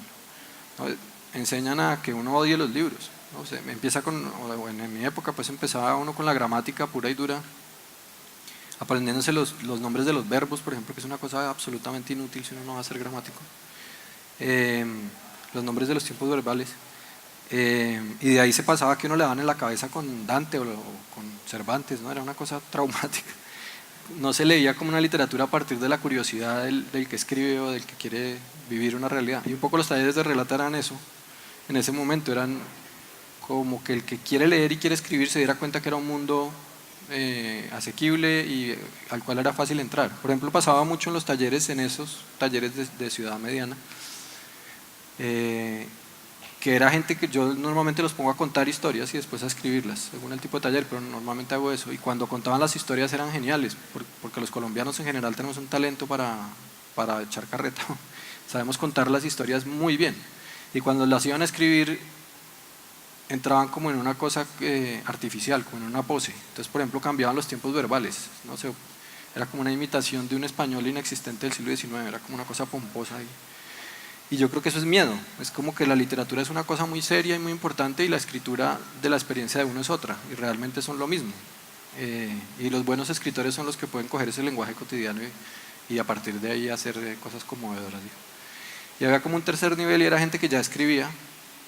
¿no? Enseñan a que uno odie los libros, ¿no? O sea, empieza o en mi época pues empezaba uno con la gramática pura y dura, aprendiéndose los nombres de los verbos, por ejemplo, que es una cosa absolutamente inútil si uno no va a ser gramático, los nombres de los tiempos verbales, y de ahí se pasaba que uno le daban en la cabeza con Dante o con Cervantes, ¿no? Era una cosa traumática. No se leía como una literatura a partir de la curiosidad del que escribe o del que quiere vivir una realidad. Y un poco los talleres de relato eran eso, en ese momento eran como que el que quiere leer y quiere escribir se diera cuenta que era un mundo asequible y al cual era fácil entrar. Por ejemplo, pasaba mucho en los talleres, en esos talleres de ciudad mediana, que era gente que yo normalmente los pongo a contar historias y después a escribirlas, según el tipo de taller, pero normalmente hago eso. Y cuando contaban las historias eran geniales, porque los colombianos en general tenemos un talento para echar carreta, sabemos contar las historias muy bien. Y cuando las iban a escribir, entraban como en una cosa artificial, como en una pose. Entonces, por ejemplo, cambiaban los tiempos verbales, no sé, era como una imitación de un español inexistente del siglo XIX, era como una cosa pomposa ahí. Y yo creo que eso es miedo, es como que la literatura es una cosa muy seria y muy importante y la escritura de la experiencia de uno es otra, y realmente son lo mismo. Y los buenos escritores son los que pueden coger ese lenguaje cotidiano y a partir de ahí hacer cosas conmovedoras. Y había como un tercer nivel y era gente que ya escribía,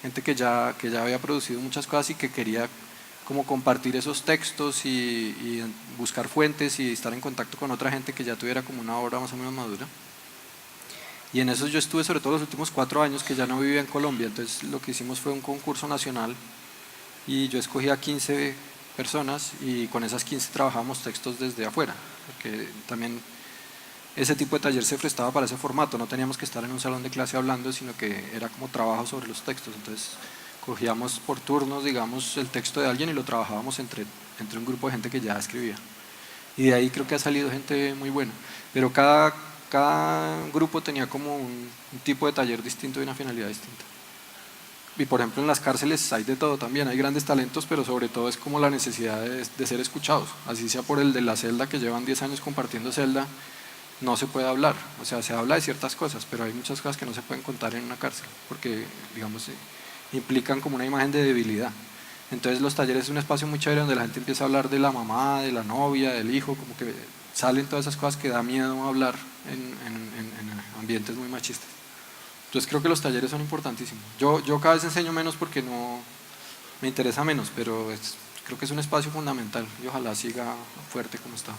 gente que ya había producido muchas cosas y que quería como compartir esos textos y buscar fuentes y estar en contacto con otra gente que ya tuviera como una obra más o menos madura. Y en eso yo estuve sobre todo los últimos 4 años que ya no vivía en Colombia, entonces lo que hicimos fue un concurso nacional y yo escogí a 15 personas y con esas 15 trabajábamos textos desde afuera, porque también ese tipo de taller se prestaba para ese formato, no teníamos que estar en un salón de clase hablando, sino que era como trabajo sobre los textos, entonces cogíamos por turnos, digamos, el texto de alguien y lo trabajábamos entre un grupo de gente que ya escribía. Y de ahí creo que ha salido gente muy buena, pero cada grupo tenía como un tipo de taller distinto y una finalidad distinta. Y por ejemplo en las cárceles hay de todo también, hay grandes talentos, pero sobre todo es como la necesidad de ser escuchados, así sea por el de la celda que llevan 10 años compartiendo celda, no se puede hablar, o sea, se habla de ciertas cosas, pero hay muchas cosas que no se pueden contar en una cárcel, porque digamos implican como una imagen de debilidad. Entonces los talleres es un espacio muy chévere donde la gente empieza a hablar de la mamá, de la novia, del hijo, como que salen todas esas cosas que da miedo hablar en ambientes muy machistas. Entonces creo que los talleres son importantísimos. Yo cada vez enseño menos porque no me interesa menos, pero creo que es un espacio fundamental y ojalá siga fuerte como está.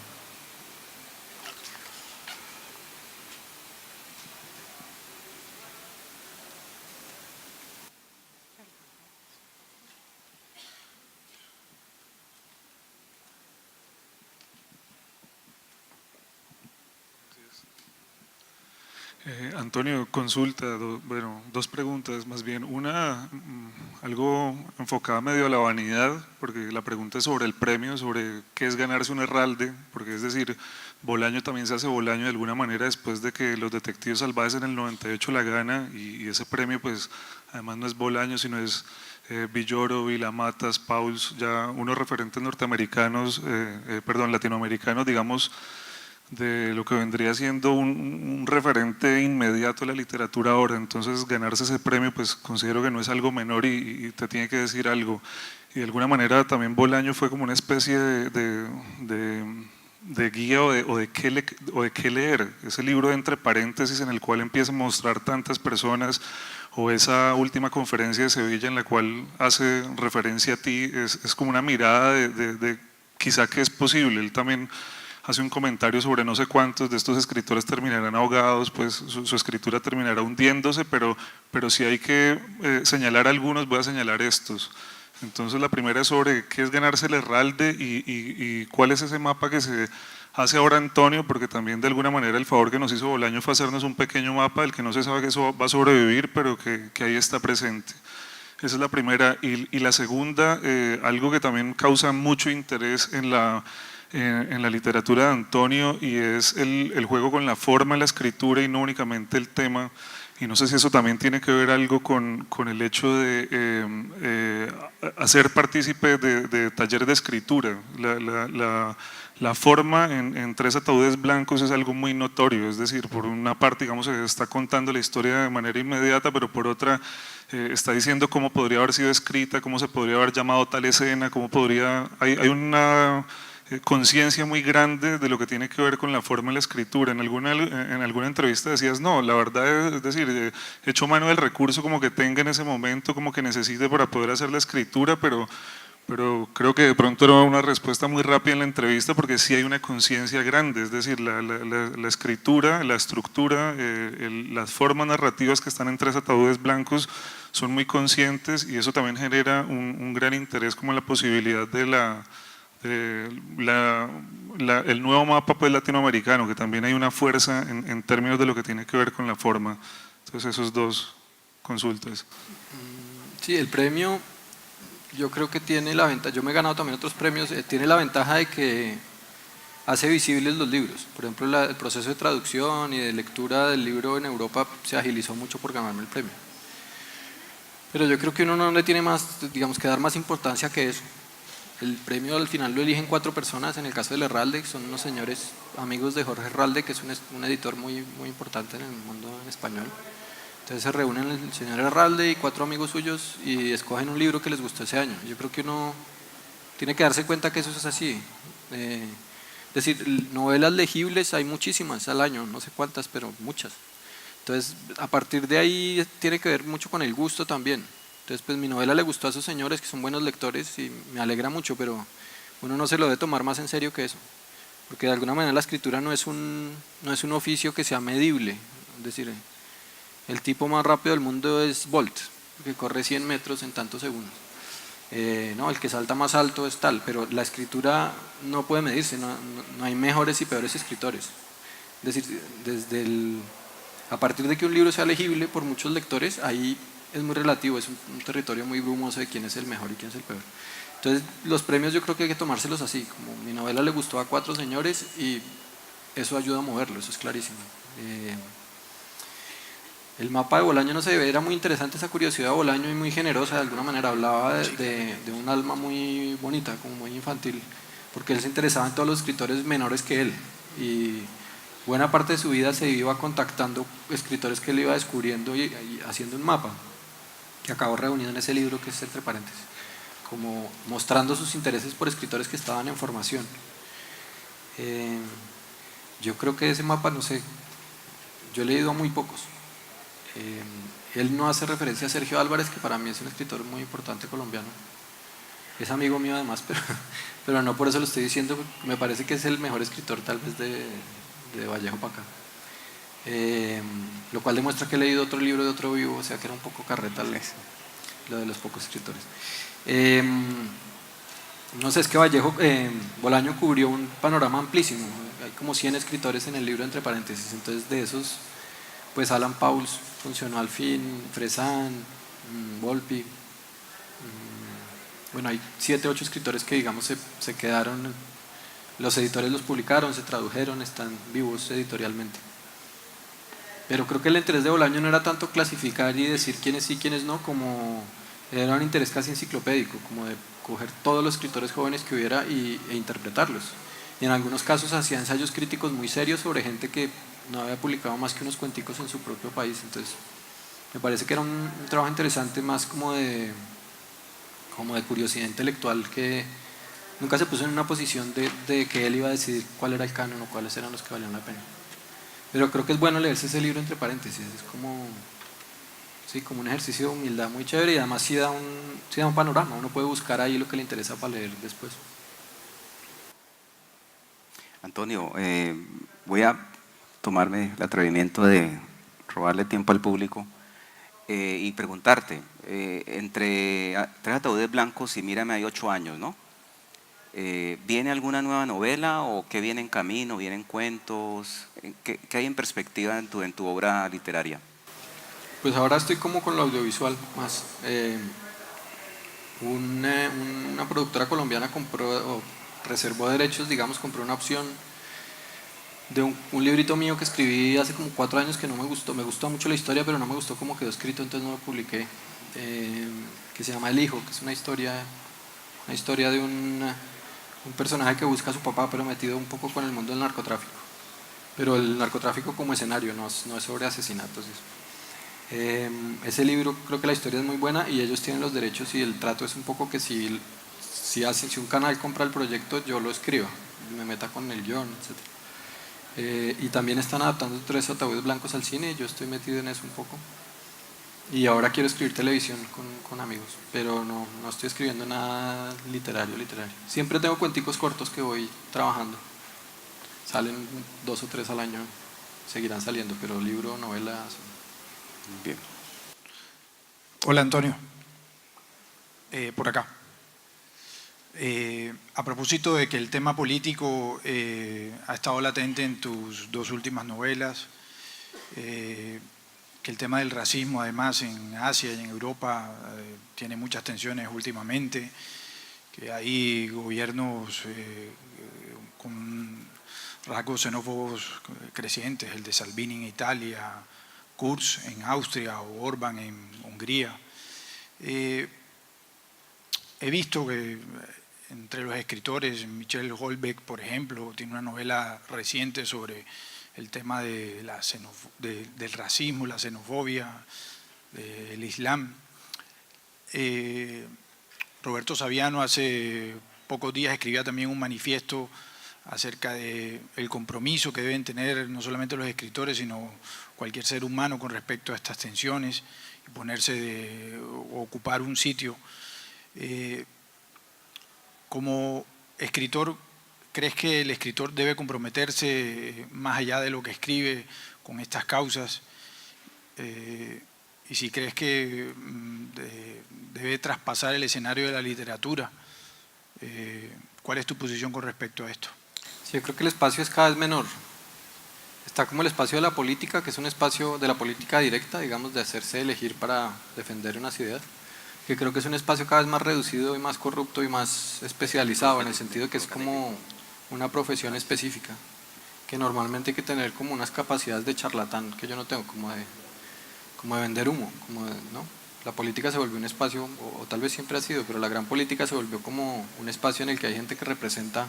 Antonio, consulta, bueno, 2 preguntas más bien. Una, algo enfocada medio a la vanidad, porque la pregunta es sobre el premio, sobre qué es ganarse un herralde, porque es decir, Bolaño también se hace Bolaño de alguna manera después de que Los Detectives Salvajes en el 98 la gana y ese premio pues además no es Bolaño sino es Villoro, Vilamatas, Pauls, ya unos referentes norteamericanos, latinoamericanos digamos, de lo que vendría siendo un referente inmediato a la literatura ahora. Entonces ganarse ese premio pues considero que no es algo menor y te tiene que decir algo. Y de alguna manera también Bolaño fue como una especie de guía o de qué leer. Ese libro de entre paréntesis en el cual empieza a mostrar tantas personas, o esa última conferencia de Sevilla en la cual hace referencia a ti, es como una mirada de quizá que es posible. Él también hace un comentario sobre no sé cuántos de estos escritores terminarán ahogados, pues su escritura terminará hundiéndose, pero si hay que señalar algunos, voy a señalar estos. Entonces la primera es sobre qué es ganarse el herralde y cuál es ese mapa que se hace ahora Antonio, porque también de alguna manera el favor que nos hizo Bolaño fue hacernos un pequeño mapa del que no se sabe que eso va a sobrevivir, pero que ahí está presente. Esa es la primera. Y la segunda, algo que también causa mucho interés en la literatura de Antonio y es el juego con la forma, la escritura y no únicamente el tema. Y no sé si eso también tiene que ver algo con el hecho de hacer partícipe de taller de escritura. La forma en Tres ataúdes blancos es algo muy notorio, es decir, por una parte, digamos, se está contando la historia de manera inmediata, pero por otra está diciendo cómo podría haber sido escrita, cómo se podría haber llamado tal escena, hay una conciencia muy grande de lo que tiene que ver con la forma de la escritura. En alguna entrevista decías, no, la verdad es decir, he hecho mano del recurso como que tenga en ese momento, como que necesite para poder hacer la escritura, pero creo que de pronto era una respuesta muy rápida en la entrevista porque sí hay una conciencia grande, es decir, la escritura, la estructura, las formas narrativas que están en Tres ataúdes blancos son muy conscientes y eso también genera un gran interés como la posibilidad de el nuevo mapa pues, latinoamericano, que también hay una fuerza en términos de lo que tiene que ver con la forma. Entonces esos dos consultas. Sí, el premio yo creo que tiene la ventaja, yo me he ganado también otros premios, tiene la ventaja de que hace visibles los libros. Por ejemplo, el proceso de traducción y de lectura del libro en Europa se agilizó mucho por ganarme el premio. Pero yo creo que uno no le tiene más, digamos, que dar más importancia que eso. El premio al final lo eligen 4 personas, en el caso del Herralde, son unos señores amigos de Jorge Herralde, que es un editor muy importante en el mundo en español. Entonces se reúnen el señor Herralde y 4 amigos suyos y escogen un libro que les gustó ese año. Yo creo que uno tiene que darse cuenta que eso es así. Es decir, novelas legibles hay muchísimas al año, no sé cuántas, pero muchas. Entonces, a partir de ahí tiene que ver mucho con el gusto también. Entonces, pues mi novela le gustó a esos señores que son buenos lectores y me alegra mucho, pero uno no se lo debe tomar más en serio que eso. Porque de alguna manera la escritura no es un oficio que sea medible. Es decir, el tipo más rápido del mundo es Bolt, que corre 100 metros en tantos segundos. No, el que salta más alto es tal, pero la escritura no puede medirse, no hay mejores y peores escritores. Es decir, a partir de que un libro sea legible por muchos lectores, ahí es muy relativo, es un territorio muy brumoso de quién es el mejor y quién es el peor. Entonces, los premios yo creo que hay que tomárselos así, como mi novela le gustó a 4 señores y eso ayuda a moverlo, eso es clarísimo. El mapa de Bolaño, no sé, era muy interesante esa curiosidad de Bolaño y muy generosa, de alguna manera hablaba de un alma muy bonita, como muy infantil, porque él se interesaba en todos los escritores menores que él y buena parte de su vida se iba contactando escritores que él iba descubriendo y haciendo un mapa que acabó reunido en ese libro que es Entre paréntesis, como mostrando sus intereses por escritores que estaban en formación. Yo creo que ese mapa, no sé, yo he leído a muy pocos. Él no hace referencia a Sergio Álvarez, que para mí es un escritor muy importante colombiano. Es amigo mío además, pero no por eso lo estoy diciendo, me parece que es el mejor escritor tal vez de Vallejo para acá. Lo cual demuestra que he leído otro libro de otro vivo, o sea que era un poco carreta lo de los pocos escritores. No sé, es que Bolaño cubrió un panorama amplísimo, hay como 100 escritores en el libro Entre paréntesis, entonces de esos, pues Alan Pauls funcionó al fin, Fresán, Volpi, bueno, hay 7, 8 escritores que digamos se quedaron, los editores los publicaron, se tradujeron, están vivos editorialmente. Pero creo que el interés de Bolaño no era tanto clasificar y decir quiénes sí, quiénes no, como era un interés casi enciclopédico, como de coger todos los escritores jóvenes que hubiera e interpretarlos. Y en algunos casos hacía ensayos críticos muy serios sobre gente que no había publicado más que unos cuenticos en su propio país. Entonces, me parece que era un trabajo interesante más como de curiosidad intelectual, que nunca se puso en una posición de que él iba a decidir cuál era el canon o cuáles eran los que valían la pena. Pero creo que es bueno leerse ese libro Entre paréntesis, es como un ejercicio de humildad muy chévere y además sí da un panorama, uno puede buscar ahí lo que le interesa para leer después. Antonio, voy a tomarme el atrevimiento de robarle tiempo al público y preguntarte, entre Tres ataúdes blancos y Mírame hay 8 años, ¿no? ¿Viene alguna nueva novela o qué viene en camino? ¿Vienen cuentos? ¿Qué hay en perspectiva en tu obra literaria? Pues ahora estoy como con lo audiovisual más. Una productora colombiana reservó derechos, digamos, compró una opción de un librito mío que escribí hace como 4 años que no me gustó mucho la historia, pero no me gustó cómo quedó escrito, entonces no lo publiqué, que se llama El Hijo, que es una historia de un personaje que busca a su papá, pero metido un poco con el mundo del narcotráfico, pero el narcotráfico como escenario, no es sobre asesinatos. Ese libro, creo que la historia es muy buena y ellos tienen los derechos, y el trato es un poco que si un canal compra el proyecto, yo lo escriba, me meta con el guión, etc. Y también están adaptando 3 ataúdes blancos al cine, y yo estoy metido en eso un poco. Y ahora quiero escribir televisión con amigos, pero no estoy escribiendo nada literario. Siempre tengo cuenticos cortos que voy trabajando. Salen 2 o 3 al año, seguirán saliendo, pero libro, novela... Bien. Hola Antonio, por acá. A propósito de que el tema político ha estado latente en tus 2 últimas novelas, que el tema del racismo además en Asia y en Europa tiene muchas tensiones últimamente, que hay gobiernos con rasgos xenófobos crecientes, el de Salvini en Italia, Kurz en Austria o Orbán en Hungría. He visto que entre los escritores, Michel Houellebecq, por ejemplo, tiene una novela reciente sobre el tema de del racismo, la xenofobia, del Islam. Roberto Saviano hace pocos días escribía también un manifiesto acerca del compromiso que deben tener no solamente los escritores, sino cualquier ser humano con respecto a estas tensiones y o ocupar un sitio. Como escritor, ¿crees que el escritor debe comprometerse más allá de lo que escribe con estas causas? Y si crees que debe traspasar el escenario de la literatura, ¿cuál es tu posición con respecto a esto? Sí, yo creo que el espacio es cada vez menor. Está como el espacio de la política, que es un espacio de la política directa, digamos, de hacerse elegir para defender unas ideas, que creo que es un espacio cada vez más reducido y más corrupto y más especializado, en el sentido de que es como una profesión específica, que normalmente hay que tener como unas capacidades de charlatán que yo no tengo, como de vender humo, ¿no? La política se volvió un espacio, o tal vez siempre ha sido, pero la gran política se volvió como un espacio en el que hay gente que representa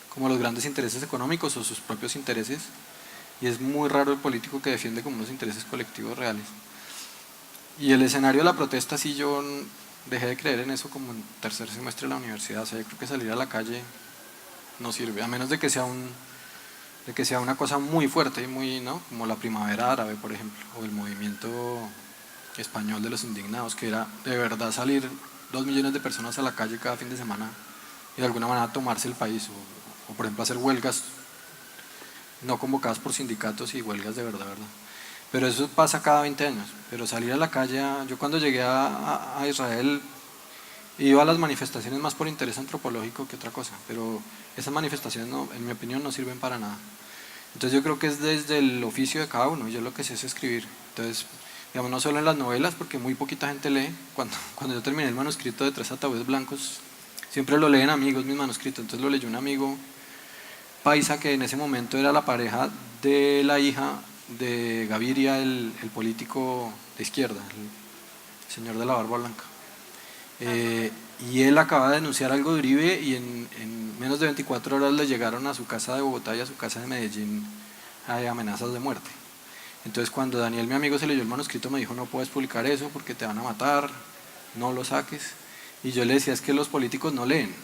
como los grandes intereses económicos o sus propios intereses, y es muy raro el político que defiende como unos intereses colectivos reales. Y el escenario de la protesta, sí, yo dejé de creer en eso como en 3er semestre de la universidad. O sea, yo creo que salir a la calle no sirve, a menos de que sea una cosa muy fuerte, ¿no? Como la primavera árabe, por ejemplo, o el movimiento español de los indignados, que era de verdad salir 2 millones de personas a la calle cada fin de semana y de alguna manera tomarse el país, o por ejemplo hacer huelgas no convocadas por sindicatos y huelgas de verdad. Pero eso pasa cada 20 años. Pero salir a la calle, yo cuando llegué a Israel iba a las manifestaciones más por interés antropológico que otra cosa, pero esas manifestaciones, no, en mi opinión, no sirven para nada. Entonces yo creo que es desde el oficio de cada uno, yo lo que sé es escribir. Entonces, digamos, no solo en las novelas, porque muy poquita gente lee. Cuando yo terminé el manuscrito de 3 ataúdes blancos, siempre lo leen amigos mis manuscritos, entonces lo leyó un amigo paisa que en ese momento era la pareja de la hija de Gaviria, el político de izquierda, el señor de la barba blanca. Y él acaba de denunciar algo de Uribe, y en menos de 24 horas le llegaron a su casa de Bogotá y a su casa de Medellín amenazas de muerte. Entonces cuando Daniel, mi amigo, se leyó el manuscrito, me dijo: no puedes publicar eso porque te van a matar, no lo saques. Y yo le decía: es que los políticos no leen.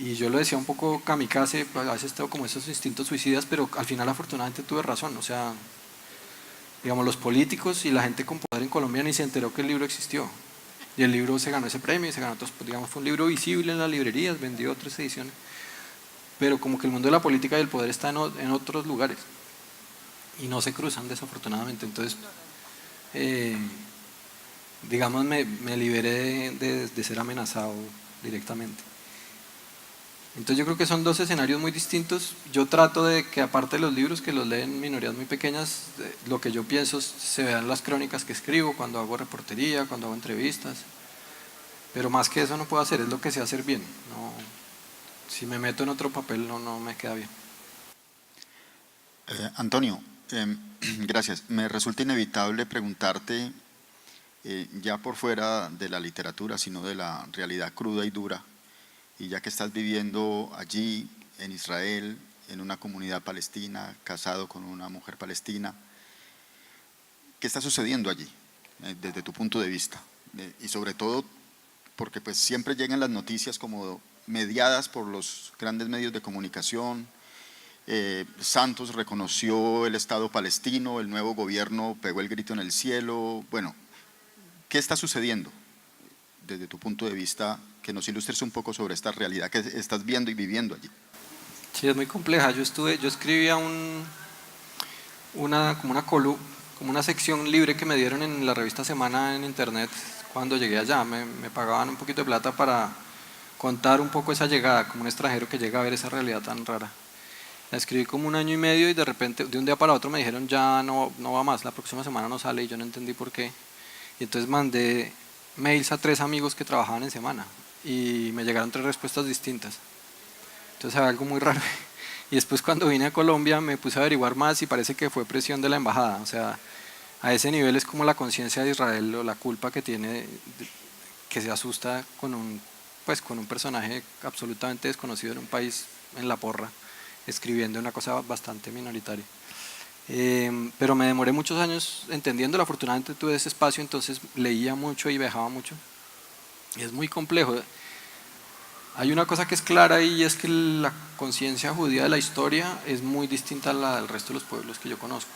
Y yo lo decía un poco kamikaze, a veces tengo como esos instintos suicidas, pero al final afortunadamente tuve razón. O sea, digamos, los políticos y la gente con poder en Colombia ni se enteró que el libro existió. Y el libro se ganó ese premio y se ganó otros, digamos, fue un libro visible en las librerías, vendió 3 ediciones. Pero como que el mundo de la política y el poder está en otros lugares y no se cruzan, desafortunadamente. Entonces, digamos, me liberé de ser amenazado directamente. Entonces yo creo que son 2 escenarios muy distintos. Yo trato de que, aparte de los libros que los leen minorías muy pequeñas, lo que yo pienso se vean las crónicas que escribo, cuando hago reportería, cuando hago entrevistas. Pero más que eso no puedo hacer, es lo que sé hacer bien. No, si me meto en otro papel no me queda bien. Antonio, gracias. Me resulta inevitable preguntarte, ya por fuera de la literatura, sino de la realidad cruda y dura, y ya que estás viviendo allí en Israel, en una comunidad palestina, casado con una mujer palestina, ¿qué está sucediendo allí, desde tu punto de vista? Y sobre todo, porque pues siempre llegan las noticias como mediadas por los grandes medios de comunicación. Santos reconoció el Estado palestino, el nuevo gobierno pegó el grito en el cielo. Bueno, ¿qué está sucediendo desde tu punto de vista? Que nos ilustres un poco sobre esta realidad que estás viendo y viviendo allí. Sí, es muy compleja. Yo escribía como una sección libre que me dieron en la revista Semana en internet cuando llegué allá. Me pagaban un poquito de plata para contar un poco esa llegada, como un extranjero que llega a ver esa realidad tan rara. La escribí como 1 año y medio y de repente, de un día para otro me dijeron ya no va más, la próxima semana no sale, y yo no entendí por qué. Y entonces mandé mails a 3 amigos que trabajaban en Semana y me llegaron 3 respuestas distintas. Entonces había algo muy raro. Y después cuando vine a Colombia me puse a averiguar más y parece que fue presión de la embajada. O sea, a ese nivel es como la conciencia de Israel o la culpa que tiene, que se asusta con un personaje absolutamente desconocido en un país en la porra, escribiendo una cosa bastante minoritaria. Pero me demoré muchos años entendiéndolo. Afortunadamente tuve ese espacio, entonces leía mucho y viajaba mucho. Y es muy complejo. Hay una cosa que es clara y es que la conciencia judía de la historia es muy distinta a la del resto de los pueblos que yo conozco.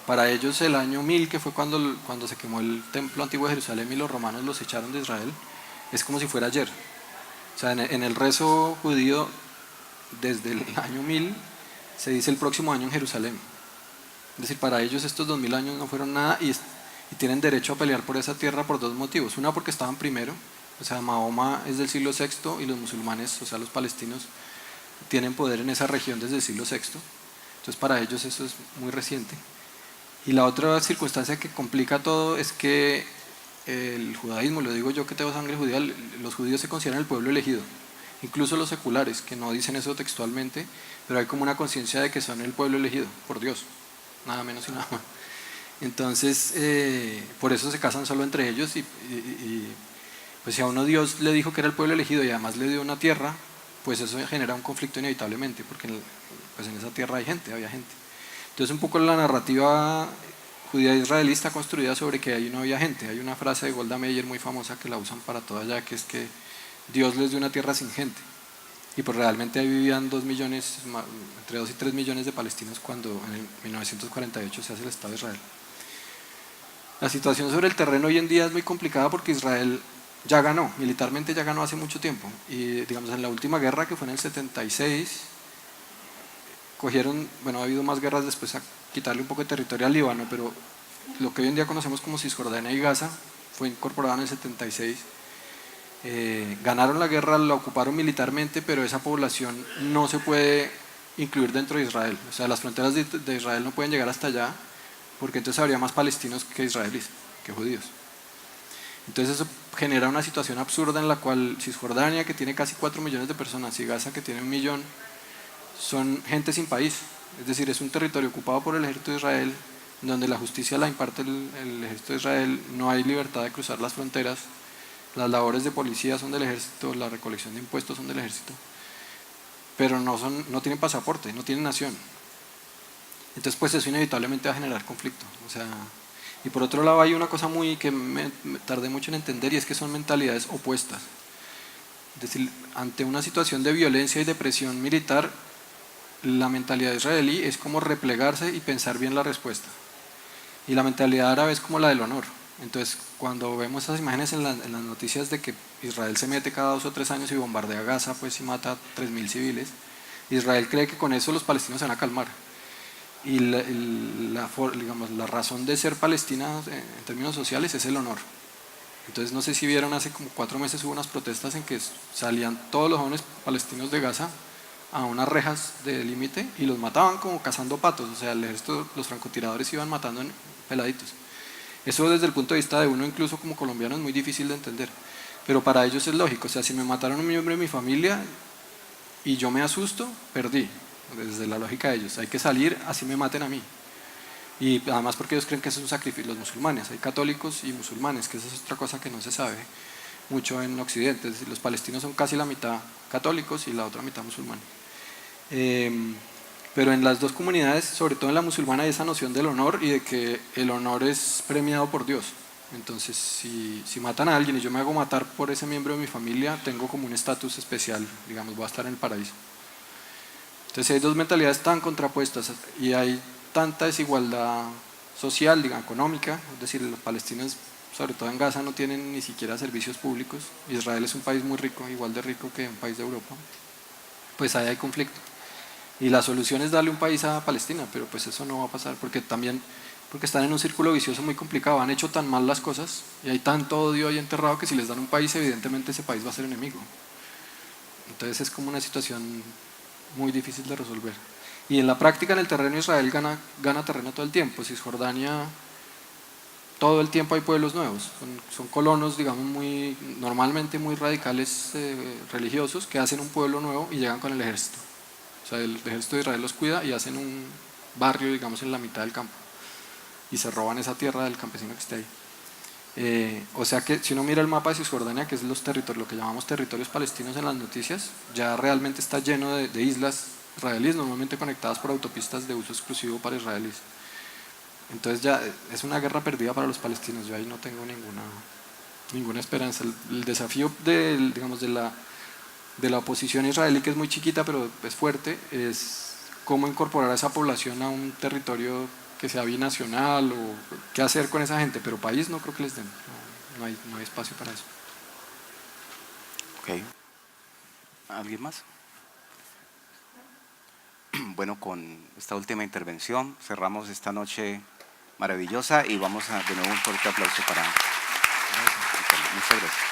Para ellos el año 1000, que fue cuando se quemó el templo antiguo de Jerusalén y los romanos los echaron de Israel, es como si fuera ayer. O sea, en el rezo judío, desde el año 1000 se dice el próximo año en Jerusalén. Es decir, para ellos estos 2000 años no fueron nada y tienen derecho a pelear por esa tierra por 2 motivos. Una, porque estaban primero, o sea, Mahoma es del siglo VI y los musulmanes, o sea, los palestinos, tienen poder en esa región desde el siglo VI. Entonces para ellos eso es muy reciente. Y la otra circunstancia que complica todo es que el judaísmo, lo digo yo que tengo sangre judía, los judíos se consideran el pueblo elegido. Incluso los seculares, que no dicen eso textualmente, pero hay como una conciencia de que son el pueblo elegido por Dios, nada menos y nada más. Entonces, por eso se casan solo entre ellos y pues si a uno Dios le dijo que era el pueblo elegido y además le dio una tierra, pues eso genera un conflicto inevitablemente, porque pues en esa tierra había gente. Entonces un poco la narrativa judía israelí está construida sobre que ahí no había gente. Hay una frase de Golda Meir muy famosa que la usan para todo allá, que es que Dios les dio una tierra sin gente. Y pues realmente ahí vivían 2 millones, entre 2 y 3 millones de palestinos cuando en 1948 se hace el Estado de Israel. La situación sobre el terreno hoy en día es muy complicada porque Israel ya ganó, militarmente ya ganó hace mucho tiempo. Y digamos en la última guerra, que fue en el 76, ha habido más guerras después a quitarle un poco de territorio al Líbano, pero lo que hoy en día conocemos como Cisjordania y Gaza fue incorporado en el 76. Ganaron la guerra, la ocuparon militarmente, pero esa población no se puede incluir dentro de Israel. O sea, las fronteras de Israel no pueden llegar hasta allá, porque entonces habría más palestinos que israelíes, que judíos. Entonces eso genera una situación absurda en la cual Cisjordania, que tiene casi 4 millones de personas, y Gaza, que tiene 1 millón, son gente sin país. Es decir, es un territorio ocupado por el ejército de Israel, donde la justicia la imparte el ejército de Israel, no hay libertad de cruzar las fronteras, las labores de policía son del ejército, la recolección de impuestos son del ejército, pero no tienen pasaporte, no tienen nación. Entonces pues eso inevitablemente va a generar conflicto. O sea, y por otro lado hay una cosa que me tardé mucho en entender, y es que son mentalidades opuestas. Es decir, ante una situación de violencia y de presión militar, la mentalidad israelí es como replegarse y pensar bien la respuesta. Y la mentalidad árabe es como la del honor. Entonces, cuando vemos esas imágenes en las noticias de que Israel se mete cada 2 o 3 años y bombardea Gaza, pues y mata a 3.000 civiles, Israel cree que con eso los palestinos se van a calmar. Y la razón de ser palestina en términos sociales es el honor. Entonces no sé si vieron, hace como 4 meses hubo unas protestas en que salían todos los jóvenes palestinos de Gaza a unas rejas de límite y los mataban como cazando patos. O sea, el ejército, los francotiradores iban matando en peladitos. Eso desde el punto de vista de uno, incluso como colombiano, es muy difícil de entender, pero para ellos es lógico. O sea, si me mataron a un miembro de mi familia y yo me asusto, perdí. desde la lógica de ellos. Hay que salir, así me maten a mí. Y además porque ellos creen que eso es un sacrificio, los musulmanes. Hay católicos y musulmanes, que esa es otra cosa que no se sabe mucho en Occidente. Es decir, los palestinos son casi la mitad católicos y la otra mitad musulmanes. Pero en las dos comunidades, sobre todo en la musulmana, hay esa noción del honor y de que el honor es premiado por Dios. Entonces, si matan a alguien y yo me hago matar por ese miembro de mi familia, tengo como un estatus especial, digamos, voy a estar en el paraíso. Entonces hay dos mentalidades tan contrapuestas y hay tanta desigualdad social, digamos, económica, es decir, los palestinos, sobre todo en Gaza, no tienen ni siquiera servicios públicos. Israel es un país muy rico, igual de rico que un país de Europa. Pues ahí hay conflicto. Y la solución es darle un país a Palestina, pero pues eso no va a pasar porque están en un círculo vicioso muy complicado, han hecho tan mal las cosas y hay tanto odio ahí enterrado que si les dan un país, evidentemente ese país va a ser enemigo. Entonces es como una situación muy difícil de resolver. Y en la práctica, en el terreno, Israel gana terreno todo el tiempo. Cisjordania, todo el tiempo hay pueblos nuevos, son colonos, digamos, normalmente muy radicales religiosos que hacen un pueblo nuevo y llegan con el ejército. O sea, el ejército de Israel los cuida y hacen un barrio, digamos, en la mitad del campo y se roban esa tierra del campesino que esté ahí. O sea que si uno mira el mapa de Cisjordania, que es los territorios, lo que llamamos territorios palestinos en las noticias, ya realmente está lleno de islas israelíes, normalmente conectadas por autopistas de uso exclusivo para israelíes. Entonces ya es una guerra perdida para los palestinos, yo ahí no tengo ninguna esperanza. El desafío digamos, de la oposición israelí, que es muy chiquita pero es fuerte, es cómo incorporar a esa población a un territorio que sea binacional o qué hacer con esa gente, pero país no creo que les den, no hay espacio para eso. Ok. ¿Alguien más? Bueno, con esta última intervención cerramos esta noche maravillosa y vamos a de nuevo un fuerte aplauso para... Muchas gracias.